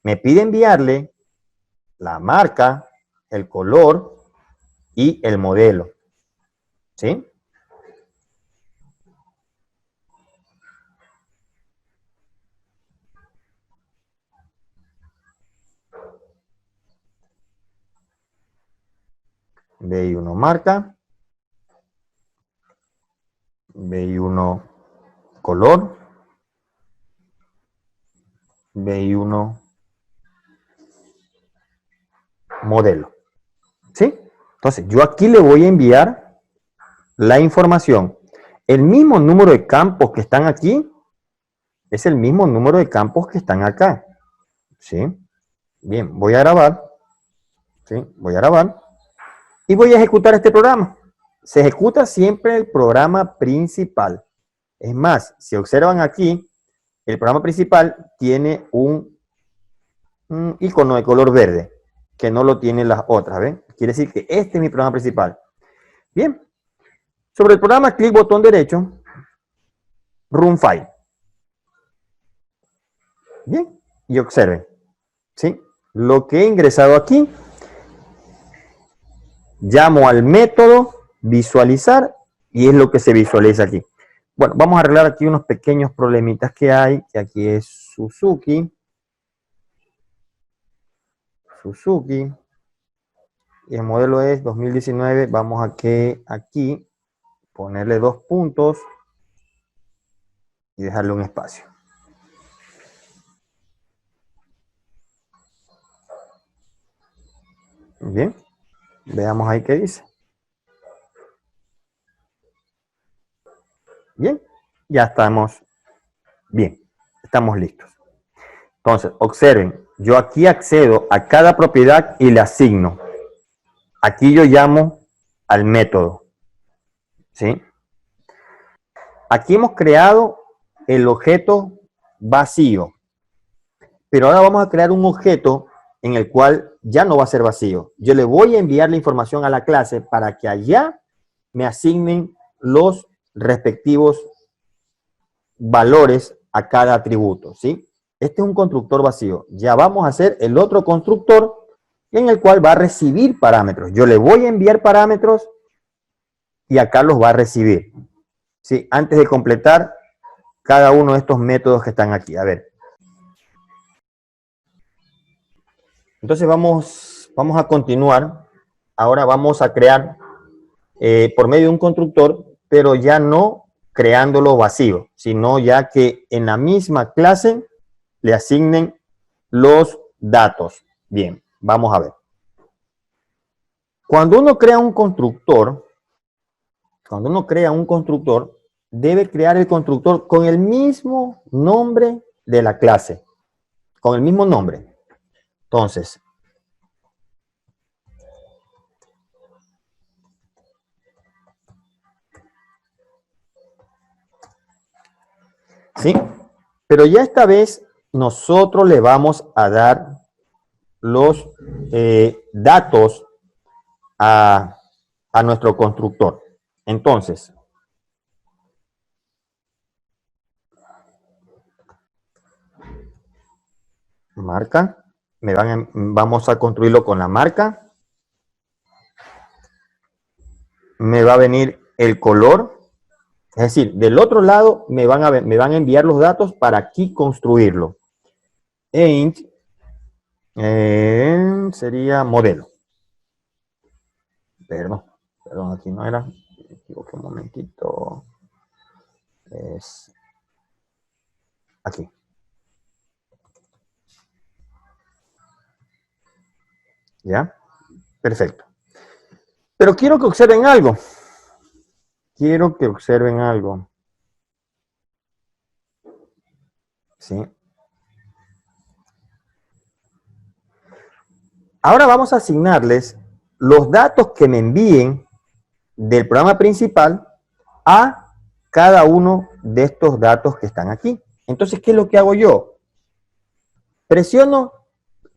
Me pide enviarle la marca, el color y el modelo, ¿sí? BI1 marca, BI1 color, BI1 modelo, ¿sí? Entonces, yo aquí le voy a enviar la información. El mismo número de campos que están aquí es el mismo número de campos que están acá, ¿sí? Bien, voy a grabar, ¿sí? Voy a grabar y voy a ejecutar este programa. Se ejecuta siempre el programa principal. Es más, si observan aquí, el programa principal tiene un icono de color verde, que no lo tienen las otras, ¿ven? Quiere decir que este es mi programa principal. Bien, sobre el programa, clic botón derecho, Run File. Bien, y observen, ¿sí? Lo que he ingresado aquí, llamo al método visualizar y es lo que se visualiza aquí. Bueno, vamos a arreglar aquí unos pequeños problemitas que hay, que aquí es Suzuki, y el modelo es 2019, vamos a que aquí ponerle dos puntos y dejarle un espacio. Bien, veamos ahí qué dice. Bien, ya estamos bien, estamos listos. Entonces, observen, yo aquí accedo a cada propiedad y le asigno. Aquí yo llamo al método, ¿sí? Aquí hemos creado el objeto vacío, pero ahora vamos a crear un objeto en el cual ya no va a ser vacío. Yo le voy a enviar la información a la clase para que allá me asignen los respectivos valores a cada atributo, ¿sí? Este es un constructor vacío. Ya vamos a hacer el otro constructor en el cual va a recibir parámetros. Yo le voy a enviar parámetros y acá los va a recibir, ¿sí? Antes de completar cada uno de estos métodos que están aquí. A ver. Entonces vamos a continuar. Ahora vamos a crear por medio de un constructor, pero ya no creándolo vacío, sino ya que en la misma clase le asignen los datos. Bien, vamos a ver. Cuando uno crea un constructor, debe crear el constructor con el mismo nombre de la clase, con el mismo nombre. Entonces, ¿sí? Pero ya esta vez nosotros le vamos a dar los datos a nuestro constructor. Entonces, marca, vamos a construirlo con la marca. Me va a venir el color, es decir, del otro lado me van a enviar los datos para aquí construirlo. Int sería modelo. Perdón, aquí no era. Me equivoqué un momentito. Es aquí. ¿Ya? Perfecto. Pero quiero que observen algo. ¿Sí? Ahora vamos a asignarles los datos que me envíen del programa principal a cada uno de estos datos que están aquí. Entonces, ¿qué es lo que hago yo? Presiono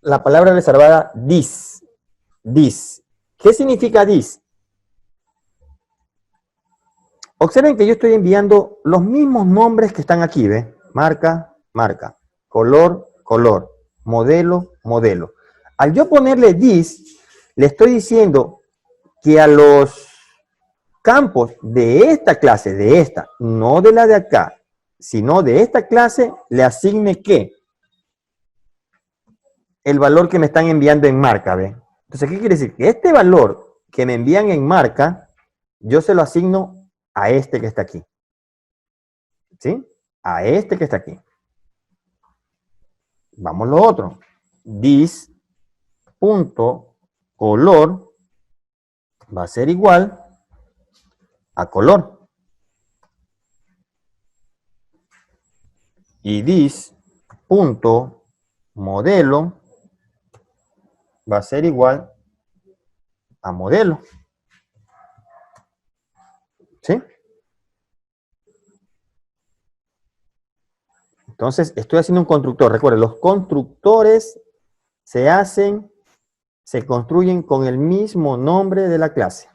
la palabra reservada this. This. ¿Qué significa this? Observen que yo estoy enviando los mismos nombres que están aquí, ¿ve? Marca, marca. Color, color. Modelo, modelo. Al yo ponerle this, le estoy diciendo que a los campos de esta clase, de esta, no de la de acá, sino de esta clase, le asigne ¿qué? El valor que me están enviando en marca, ¿ve? Entonces, ¿qué quiere decir? Que este valor que me envían en marca, yo se lo asigno a este que está aquí. ¿Sí? A este que está aquí. Vamos lo otro. This punto color va a ser igual a color. Y this punto modelo va a ser igual a modelo. ¿Sí? Entonces, estoy haciendo un constructor. Recuerden, los constructores se construyen con el mismo nombre de la clase.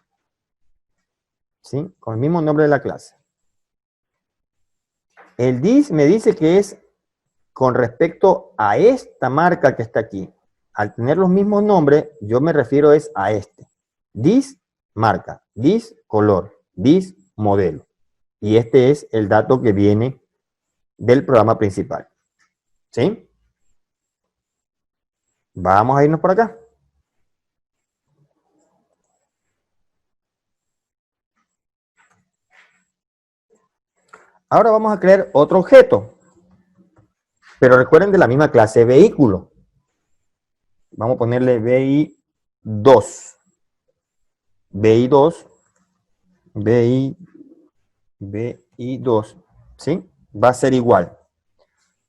¿Sí? Con el mismo nombre de la clase. El this me dice que es con respecto a esta marca que está aquí. Al tener los mismos nombres, yo me refiero es a este. This marca, this color, this modelo. Y este es el dato que viene del programa principal. ¿Sí? Vamos a irnos por acá. Ahora vamos a crear otro objeto. Pero recuerden de la misma clase vehículo. Vamos a ponerle 2. BI2, BI2, ¿sí? Va a ser igual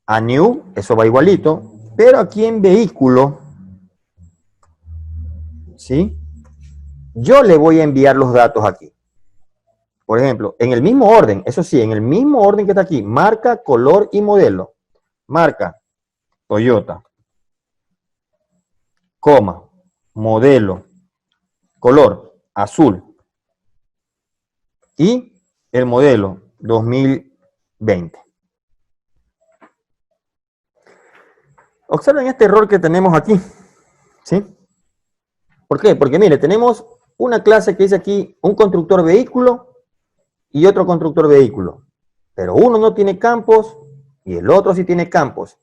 a new, eso va igualito, pero aquí en vehículo, ¿sí? Yo le voy a enviar los datos aquí. Por ejemplo, en el mismo orden, eso sí, en el mismo orden que está aquí, marca, color y modelo. Marca, Toyota, coma, modelo, color, azul. Y el modelo 2020. Observen este error que tenemos aquí, ¿sí? ¿Por qué? Porque mire, tenemos una clase que dice aquí un constructor vehículo y otro constructor vehículo. Pero uno no tiene campos y el otro sí tiene campos.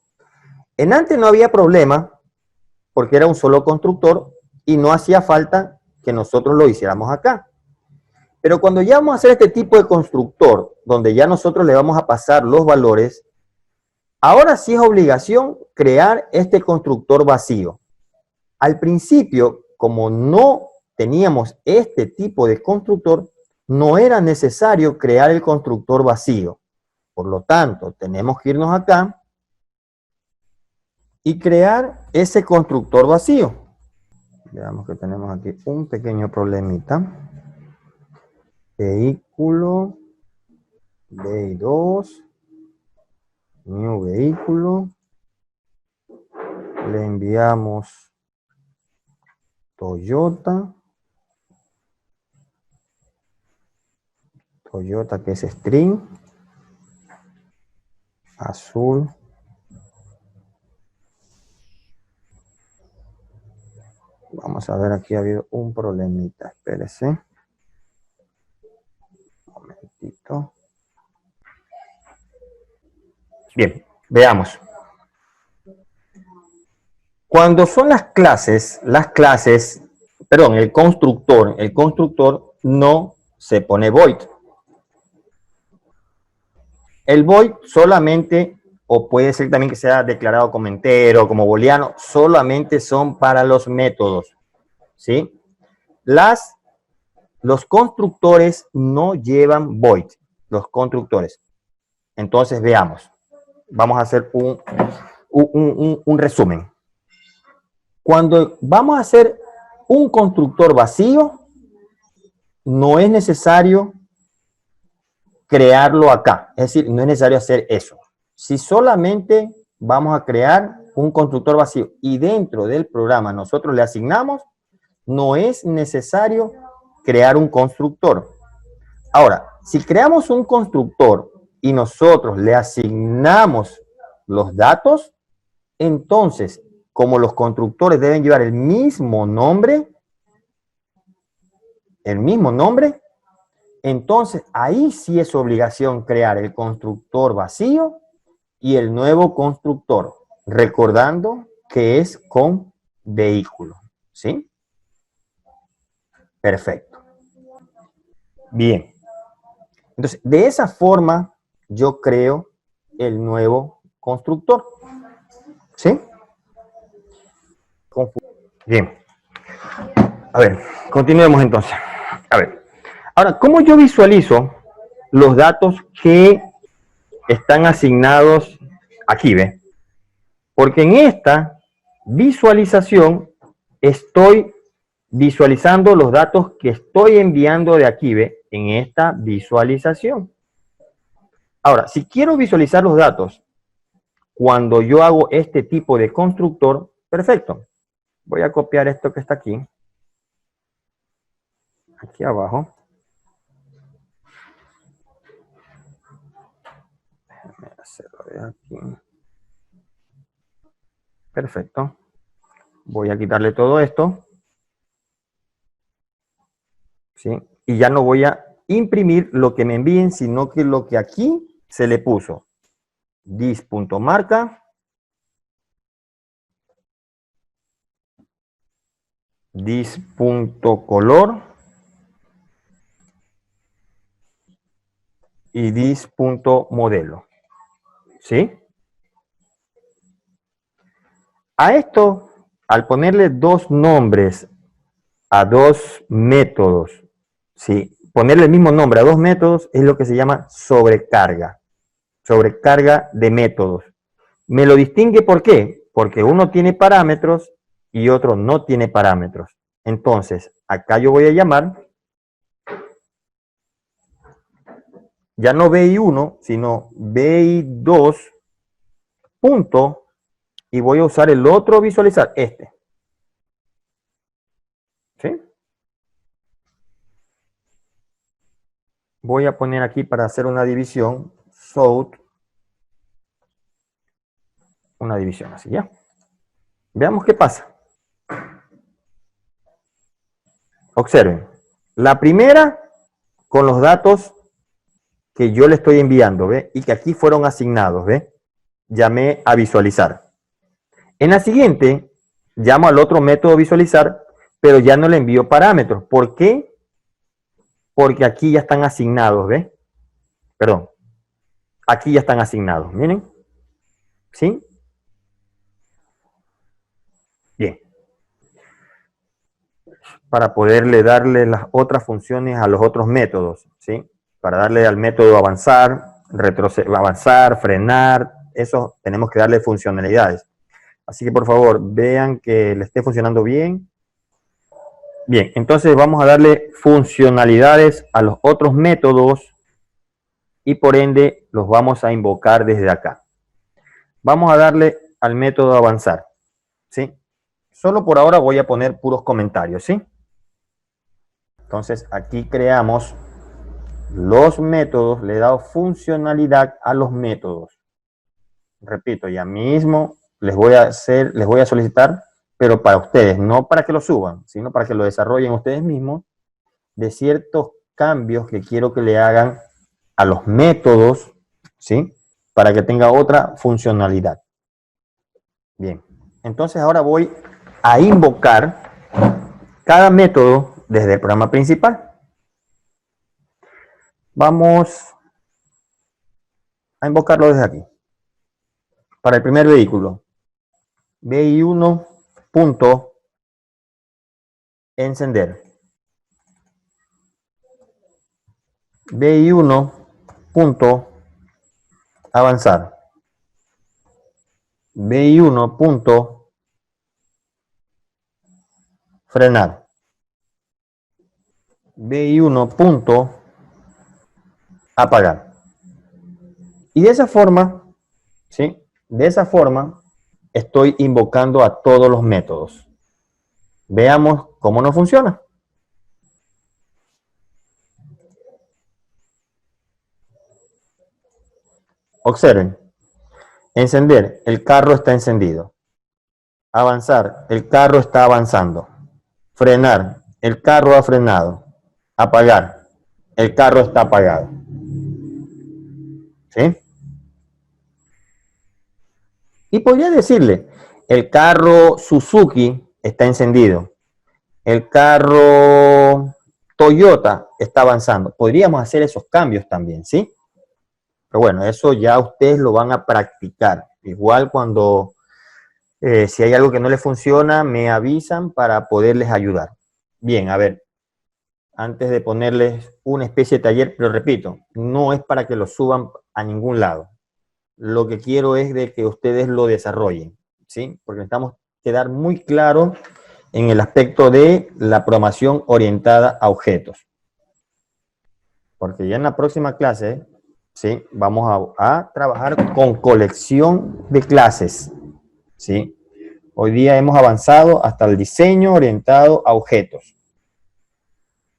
En antes no había problema porque era un solo constructor y no hacía falta que nosotros lo hiciéramos acá. Pero cuando ya vamos a hacer este tipo de constructor, donde ya nosotros le vamos a pasar los valores, ahora sí es obligación crear este constructor vacío. Al principio, como no teníamos este tipo de constructor, no era necesario crear el constructor vacío. Por lo tanto, tenemos que irnos acá y crear ese constructor vacío. Veamos que tenemos aquí un pequeño problemita. Vehículo, BI2, new vehículo. Le enviamos Toyota. Toyota que es string. Azul. Vamos a ver, aquí ha habido un problemita. Espérese. Un momentito. Bien, veamos. Cuando son las clases, perdón, el constructor no se pone void. El void solamente, o puede ser también que sea declarado como entero, como booleano, solamente son para los métodos, ¿sí? Los constructores no llevan void, los constructores. Entonces, veamos. Vamos a hacer un resumen. Cuando vamos a hacer un constructor vacío, no es necesario crearlo acá. Es decir, no es necesario hacer eso. Si solamente vamos a crear un constructor vacío y dentro del programa nosotros le asignamos, no es necesario crear un constructor. Ahora, si creamos un constructor y nosotros le asignamos los datos, entonces, como los constructores deben llevar el mismo nombre, entonces ahí sí es obligación crear el constructor vacío y el nuevo constructor, recordando que es con vehículo, ¿sí? Perfecto. Bien. Entonces, de esa forma yo creo el nuevo constructor, ¿sí? Bien. A ver, continuemos entonces. A ver. Ahora, ¿cómo yo visualizo los datos que están asignados aquí, ve? Porque en esta visualización estoy visualizando los datos que estoy enviando de aquí, ve, en esta visualización. Ahora, si quiero visualizar los datos cuando yo hago este tipo de constructor, perfecto. Voy a copiar esto que está aquí. Aquí abajo. Déjame hacerlo de aquí. Perfecto. Voy a quitarle todo esto. ¿Sí? Y ya no voy a imprimir lo que me envíen, sino que lo que aquí se le puso. Dis.marca. Dis.color. Y dis.modelo. ¿Sí? A esto, al ponerle dos nombres a dos métodos, ¿sí? Ponerle el mismo nombre a dos métodos es lo que se llama sobrecarga. Sobrecarga de métodos. Me lo distingue ¿por qué? Porque uno tiene parámetros y otro no tiene parámetros. Entonces, acá yo voy a llamar ya no BI1, sino BI2 punto, y voy a usar el otro visualizar, este. ¿Sí? Voy a poner aquí para hacer una división, south, una división así, ¿ya? Veamos qué pasa. Observen. La primera, con los datos que yo le estoy enviando, ¿ve? Y que aquí fueron asignados, ¿ve? Llamé a visualizar. En la siguiente, llamo al otro método visualizar, pero ya no le envío parámetros. ¿Por qué? Porque aquí ya están asignados, ¿ve? Perdón. Aquí ya están asignados. Miren. ¿Sí? Bien. Para poderle darle las otras funciones a los otros métodos, ¿sí? Para darle al método avanzar, avanzar, frenar, eso tenemos que darle funcionalidades. Así que por favor, vean que le esté funcionando bien. Bien, entonces vamos a darle funcionalidades a los otros métodos y por ende los vamos a invocar desde acá. Vamos a darle al método avanzar, ¿sí? Solo por ahora voy a poner puros comentarios, ¿sí? Entonces aquí creamos los métodos, le he dado funcionalidad a los métodos. Repito, ya mismo les voy a solicitar, pero para ustedes, no para que lo suban, sino para que lo desarrollen ustedes mismos, de ciertos cambios que quiero que le hagan a los métodos, ¿sí? Para que tenga otra funcionalidad. Bien, entonces ahora voy a invocar cada método desde el programa principal. Vamos a invocarlo desde aquí. Para el primer vehículo, BI1 punto encender. BI1 punto avanzar. BI1 punto frenar. BI1 punto apagar. Y de esa forma, ¿sí? De esa forma estoy invocando a todos los métodos. Veamos cómo no funciona. Observen. Encender, el carro está encendido. Avanzar, el carro está avanzando. Frenar, el carro ha frenado. Apagar, el carro está apagado. ¿Sí? Y podría decirle, el carro Suzuki está encendido. El carro Toyota está avanzando. Podríamos hacer esos cambios también, ¿sí? Pero bueno, eso ya ustedes lo van a practicar. Igual cuando si hay algo que no les funciona, me avisan para poderles ayudar. Bien, a ver, antes de ponerles una especie de taller, pero repito, no es para que lo suban a ningún lado. Lo que quiero es de que ustedes lo desarrollen, ¿sí? Porque necesitamos quedar muy claro en el aspecto de la programación orientada a objetos. Porque ya en la próxima clase, ¿sí? Vamos a trabajar con colección de clases, ¿sí? Hoy día hemos avanzado hasta el diseño orientado a objetos.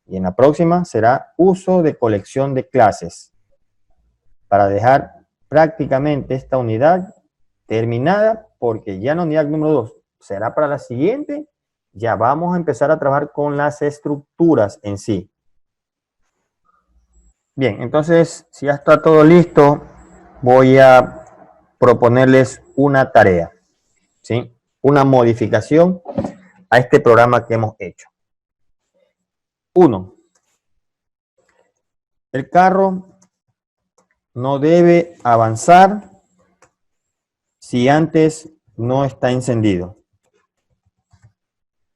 Y en la próxima será uso de colección de clases para dejar prácticamente esta unidad terminada, porque ya en la unidad número 2 será para la siguiente. Ya vamos a empezar a trabajar con las estructuras en sí. Bien, entonces, si ya está todo listo, voy a proponerles una tarea, ¿sí? Una modificación a este programa que hemos hecho. 1. El carro no debe avanzar si antes no está encendido,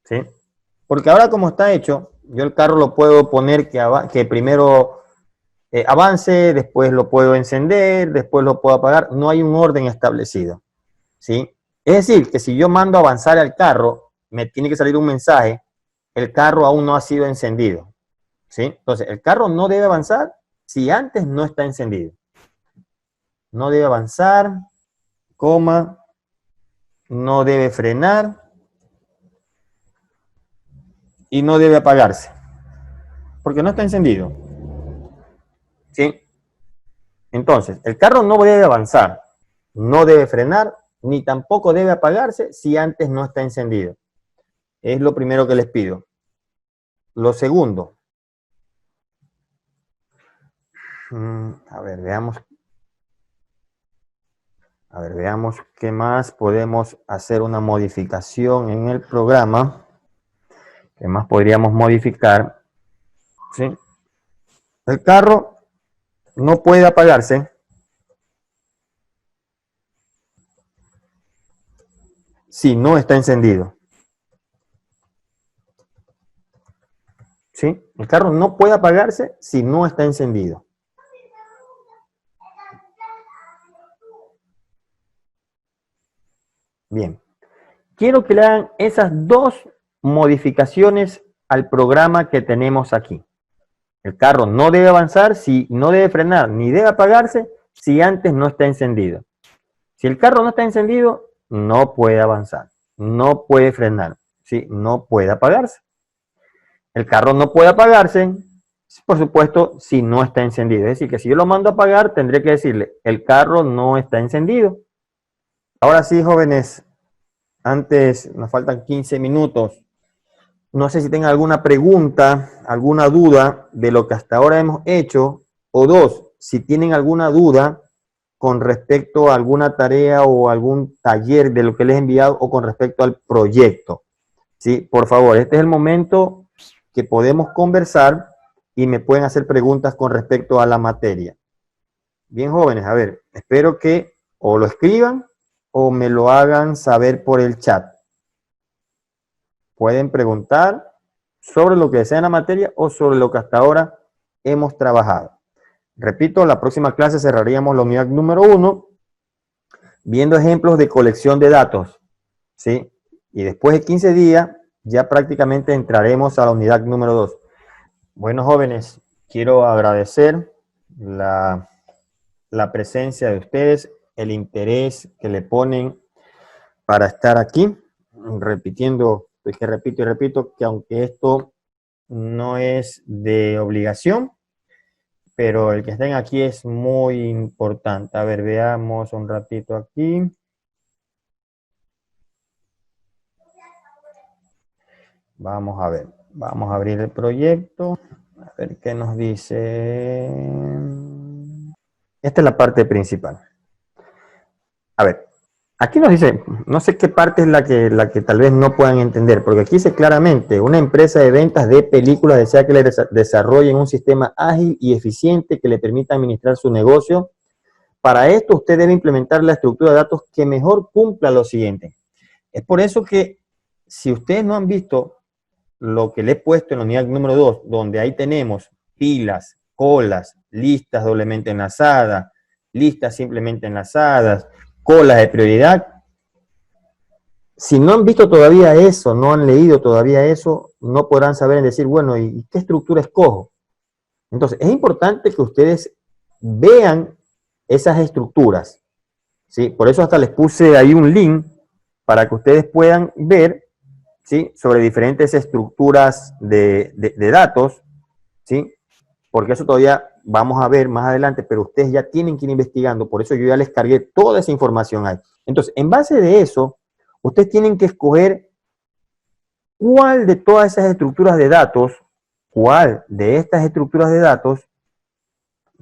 ¿sí? Porque ahora como está hecho, yo el carro lo puedo poner que primero avance, después lo puedo encender, después lo puedo apagar. No hay un orden establecido, ¿sí? Es decir, que si yo mando a avanzar al carro, me tiene que salir un mensaje, el carro aún no ha sido encendido, ¿sí? Entonces, el carro no debe avanzar si antes no está encendido. No debe avanzar, coma, no debe frenar y no debe apagarse, porque no está encendido, ¿sí? Entonces, el carro no debe avanzar, no debe frenar, ni tampoco debe apagarse si antes no está encendido. Es lo primero que les pido. Lo segundo, a ver, veamos qué más podemos hacer una modificación en el programa. ¿Qué más podríamos modificar? ¿Sí? El carro no puede apagarse si no está encendido. ¿Sí? El carro no puede apagarse si no está encendido. Bien. Quiero que le hagan esas dos modificaciones al programa que tenemos aquí. El carro no debe avanzar, no debe frenar, ni debe apagarse si antes no está encendido. Si el carro no está encendido, no puede avanzar, no puede frenar, ¿sí? No puede apagarse. El carro no puede apagarse, por supuesto, si no está encendido. Es decir, que si yo lo mando a apagar, tendré que decirle, el carro no está encendido. Ahora sí, jóvenes, antes nos faltan 15 minutos. No sé si tengan alguna pregunta, alguna duda de lo que hasta ahora hemos hecho. O dos, si tienen alguna duda con respecto a alguna tarea o algún taller de lo que les he enviado o con respecto al proyecto. Sí, por favor, este es el momento que podemos conversar y me pueden hacer preguntas con respecto a la materia. Bien, jóvenes, a ver, espero que o lo escriban o me lo hagan saber por el chat. Pueden preguntar sobre lo que deseen la materia o sobre lo que hasta ahora hemos trabajado. Repito, la próxima clase cerraríamos la unidad número 1 viendo ejemplos de colección de datos, ¿sí? Y después de 15 días ya prácticamente entraremos a la unidad número 2. Bueno, jóvenes, quiero agradecer la presencia de ustedes, el interés que le ponen para estar aquí, repitiendo, pues que repito y repito, que aunque esto no es de obligación, pero el que estén aquí es muy importante. A ver, veamos un ratito aquí. Vamos a ver, vamos a abrir el proyecto, a ver qué nos dice. Esta es la parte principal. A ver, aquí nos dice, no sé qué parte es la que tal vez no puedan entender, porque aquí dice claramente, una empresa de ventas de películas desea que le desarrollen un sistema ágil y eficiente que le permita administrar su negocio. Para esto usted debe implementar la estructura de datos que mejor cumpla lo siguiente. Es por eso que si ustedes no han visto lo que le he puesto en la unidad número 2, donde ahí tenemos filas, colas, listas doblemente enlazadas, listas simplemente enlazadas, colas de prioridad. Si no han visto todavía eso, no han leído todavía eso, no podrán saber en decir, bueno, ¿y qué estructura escojo? Entonces, es importante que ustedes vean esas estructuras, ¿sí? Por eso hasta les puse ahí un link para que ustedes puedan ver, ¿sí? Sobre diferentes estructuras de datos, ¿sí? Porque eso todavía vamos a ver más adelante, pero ustedes ya tienen que ir investigando, por eso yo ya les cargué toda esa información ahí. Entonces, en base de eso, ustedes tienen que escoger cuál de todas esas estructuras de datos, cuál de estas estructuras de datos,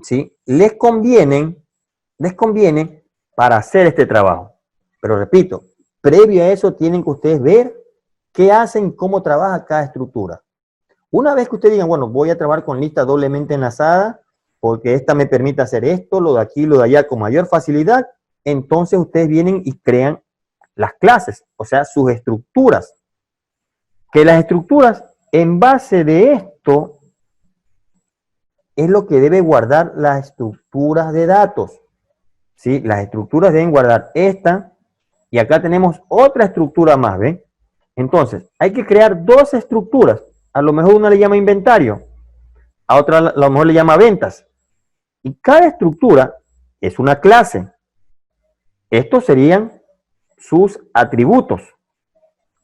¿sí? les conviene para hacer este trabajo. Pero repito, previo a eso tienen que ustedes ver qué hacen, cómo trabaja cada estructura. Una vez que ustedes digan, bueno, voy a trabajar con lista doblemente enlazada, porque esta me permite hacer esto, lo de aquí, lo de allá con mayor facilidad, entonces ustedes vienen y crean las clases, o sea, sus estructuras. Que las estructuras, en base de esto, es lo que debe guardar las estructuras de datos. ¿Sí? Las estructuras deben guardar esta, y acá tenemos otra estructura más, ¿ven? Entonces, hay que crear dos estructuras. A lo mejor una le llama inventario, a otra a lo mejor le llama ventas. Y cada estructura es una clase. Estos serían sus atributos.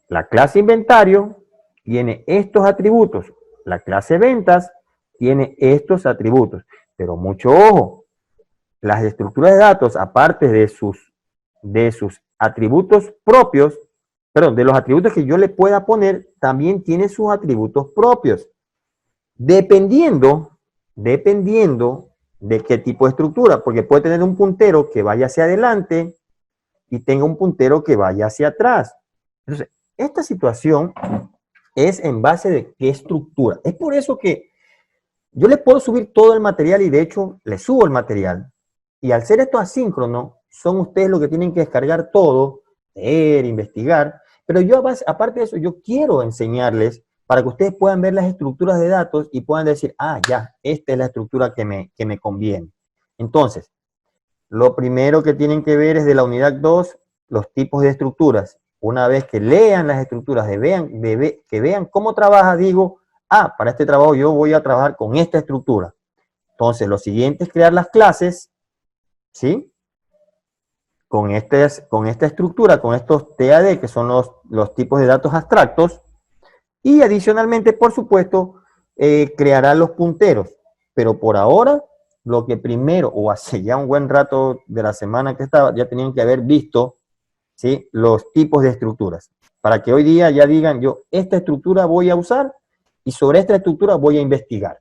La clase inventario tiene estos atributos. La clase ventas tiene estos atributos. Pero mucho ojo, las estructuras de datos, aparte de sus atributos propios, perdón, de los atributos que yo le pueda poner, también tiene sus atributos propios. Dependiendo de qué tipo de estructura, porque puede tener un puntero que vaya hacia adelante y tenga un puntero que vaya hacia atrás. Entonces, esta situación es en base de qué estructura. Es por eso que yo le puedo subir todo el material y de hecho le subo el material. Y al ser esto asíncrono, son ustedes los que tienen que descargar todo, leer, investigar. Pero yo, aparte de eso, yo quiero enseñarles para que ustedes puedan ver las estructuras de datos y puedan decir, ah, ya, esta es la estructura que me conviene. Entonces, lo primero que tienen que ver es de la unidad 2, los tipos de estructuras. Una vez que lean las estructuras, que vean cómo trabaja, digo, ah, para este trabajo yo voy a trabajar con esta estructura. Entonces, lo siguiente es crear las clases, ¿sí? Con esta estructura, con estos TAD, que son los tipos de datos abstractos, y adicionalmente, por supuesto, creará los punteros. Pero por ahora, lo que primero, o hace ya un buen rato de la semana que estaba, ya tenían que haber visto, ¿sí?, los tipos de estructuras. Para que hoy día ya digan, yo esta estructura voy a usar y sobre esta estructura voy a investigar.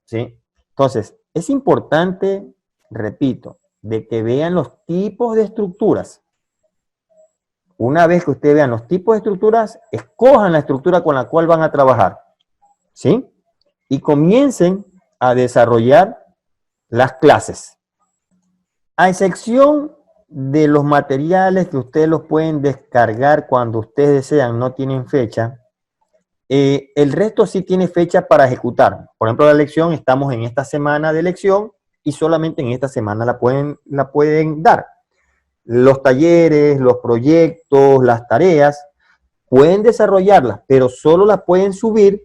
¿Sí? Entonces, es importante, repito, de que vean los tipos de estructuras. Una vez que ustedes vean los tipos de estructuras, escojan la estructura con la cual van a trabajar, ¿sí? Y comiencen a desarrollar las clases. A excepción de los materiales que ustedes los pueden descargar cuando ustedes desean, no tienen fecha, el resto sí tiene fecha para ejecutar. Por ejemplo, la lección, estamos en esta semana de lección y solamente en esta semana la pueden dar. Los talleres, los proyectos, las tareas, pueden desarrollarlas, pero solo las pueden subir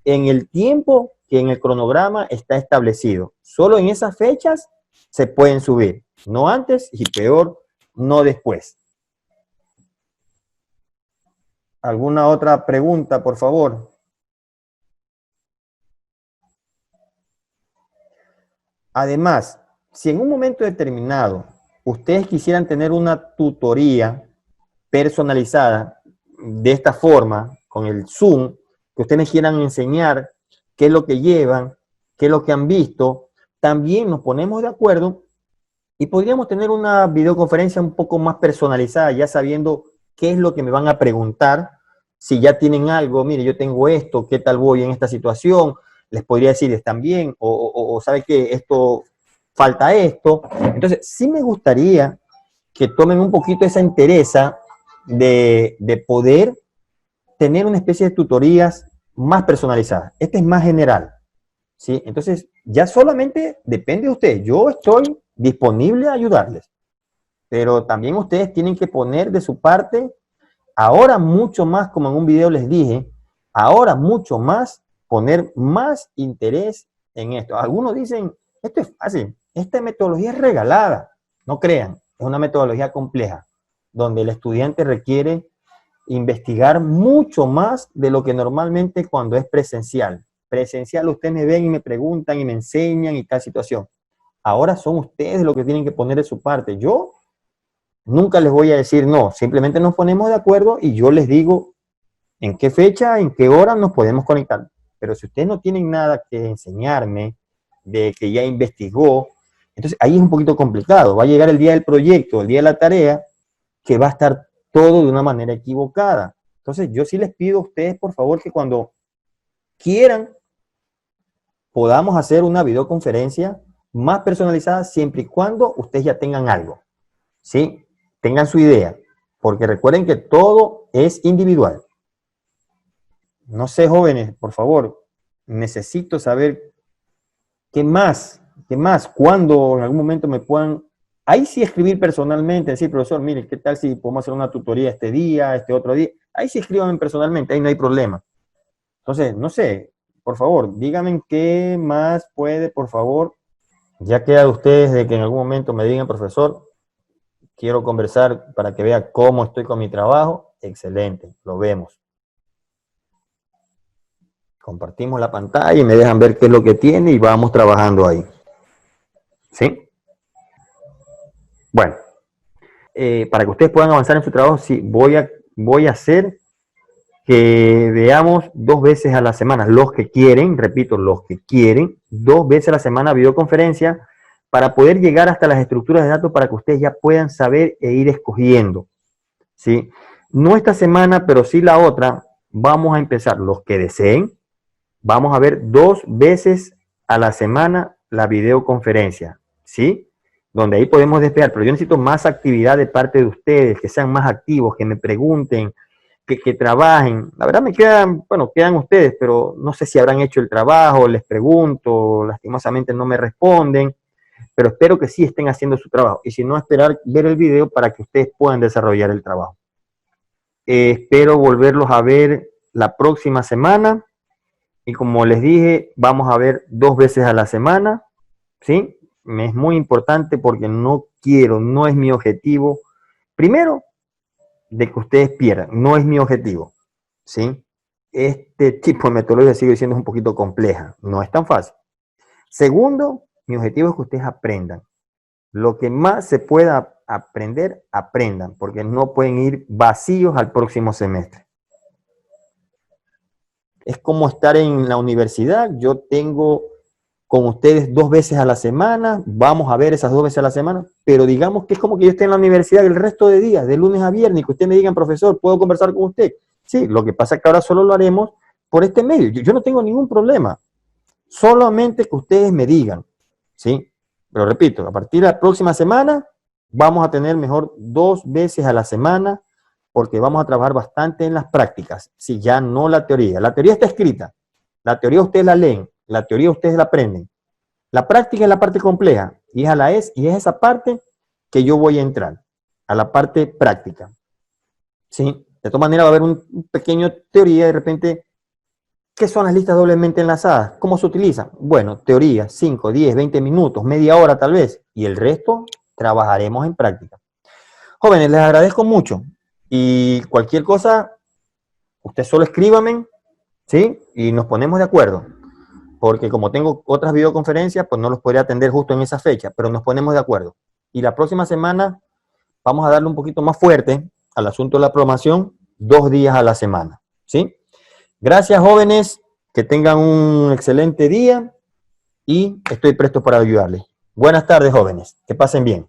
en el tiempo que en el cronograma está establecido. Solo en esas fechas se pueden subir, no antes y peor, no después. ¿Alguna otra pregunta, por favor? Además, si en un momento determinado ustedes quisieran tener una tutoría personalizada de esta forma, con el Zoom, que ustedes me quieran enseñar qué es lo que llevan, qué es lo que han visto, también nos ponemos de acuerdo y podríamos tener una videoconferencia un poco más personalizada, ya sabiendo qué es lo que me van a preguntar. Si ya tienen algo, mire, yo tengo esto, ¿qué tal voy en esta situación? Les podría decir, ¿están bien? O ¿sabe qué? Esto, falta esto. Entonces, sí me gustaría que tomen un poquito esa entereza de poder tener una especie de tutorías más personalizadas. Este es más general, ¿sí? Entonces, ya solamente depende de ustedes. Yo estoy disponible a ayudarles, pero también ustedes tienen que poner de su parte, ahora mucho más, como en un video les dije, ahora mucho más, poner más interés en esto. Algunos dicen, esto es fácil, esta metodología es regalada. No crean, es una metodología compleja, donde el estudiante requiere investigar mucho más de lo que normalmente cuando es presencial. Presencial, ustedes me ven y me preguntan y me enseñan y tal situación. Ahora son ustedes los que tienen que poner de su parte. Yo nunca les voy a decir no, simplemente nos ponemos de acuerdo y yo les digo en qué fecha, en qué hora nos podemos conectar. Pero si ustedes no tienen nada que enseñarme de que ya investigó, entonces ahí es un poquito complicado. Va a llegar el día del proyecto, el día de la tarea, que va a estar todo de una manera equivocada. Entonces yo sí les pido a ustedes, por favor, que cuando quieran podamos hacer una videoconferencia más personalizada siempre y cuando ustedes ya tengan algo, ¿sí? Tengan su idea, porque recuerden que todo es individual. No sé, jóvenes, por favor, necesito saber qué más, cuándo en algún momento me puedan, ahí sí escribir personalmente, decir, profesor, mire, ¿qué tal si podemos hacer una tutoría este día, este otro día? Ahí sí escríbanme personalmente, ahí no hay problema. Entonces, no sé, por favor, díganme qué más puede, por favor. Ya queda de ustedes de que en algún momento me digan, profesor, quiero conversar para que vea cómo estoy con mi trabajo. Excelente, lo vemos. Compartimos la pantalla y me dejan ver qué es lo que tiene y vamos trabajando ahí. ¿Sí? Bueno, para que ustedes puedan avanzar en su trabajo, sí, voy a hacer que veamos 2 veces a la semana, los que quieren, repito, los que quieren, 2 veces a la semana videoconferencia para poder llegar hasta las estructuras de datos para que ustedes ya puedan saber e ir escogiendo, ¿sí? No esta semana, pero sí la otra, vamos a empezar, los que deseen, vamos a ver 2 veces a la semana la videoconferencia, ¿sí? Donde ahí podemos despegar, pero yo necesito más actividad de parte de ustedes, que sean más activos, que me pregunten, que trabajen. La verdad me quedan, bueno, quedan ustedes, pero no sé si habrán hecho el trabajo, les pregunto, lastimosamente no me responden, pero espero que sí estén haciendo su trabajo. Y si no, esperar ver el video para que ustedes puedan desarrollar el trabajo. Espero volverlos a ver la próxima semana. Y como les dije, vamos a ver 2 veces a la semana, ¿sí? Me es muy importante porque no quiero, no es mi objetivo. Primero, de que ustedes pierdan, no es mi objetivo, ¿sí? Este tipo de metodología, sigo diciendo, es un poquito compleja, no es tan fácil. Segundo, mi objetivo es que ustedes aprendan. Lo que más se pueda aprender, aprendan, porque no pueden ir vacíos al próximo semestre. Es como estar en la universidad. Yo tengo con ustedes 2 veces a la semana, vamos a ver esas 2 veces a la semana, pero digamos que es como que yo esté en la universidad el resto de días, de lunes a viernes, y que ustedes me digan, profesor, ¿puedo conversar con usted? Sí, lo que pasa es que ahora solo lo haremos por este medio. Yo no tengo ningún problema, solamente que ustedes me digan, ¿sí? Pero repito, a partir de la próxima semana vamos a tener mejor 2 veces a la semana, porque vamos a trabajar bastante en las prácticas, si ya no la teoría. La teoría está escrita, la teoría ustedes la leen, la teoría ustedes la aprenden. La práctica es la parte compleja, y es esa parte que yo voy a entrar, a la parte práctica. ¿Sí? De todas maneras va a haber un pequeño teoría de repente. ¿Qué son las listas doblemente enlazadas? ¿Cómo se utilizan? Bueno, teoría, 5, 10, 20 minutos, media hora tal vez, y el resto trabajaremos en práctica. Jóvenes, les agradezco mucho, y cualquier cosa, usted solo escríbame, ¿sí? Y nos ponemos de acuerdo, porque como tengo otras videoconferencias, pues no los podría atender justo en esa fecha, pero nos ponemos de acuerdo. Y la próxima semana vamos a darle un poquito más fuerte al asunto de la programación, 2 días a la semana, ¿sí? Gracias, jóvenes, que tengan un excelente día y estoy presto para ayudarles. Buenas tardes, jóvenes, que pasen bien.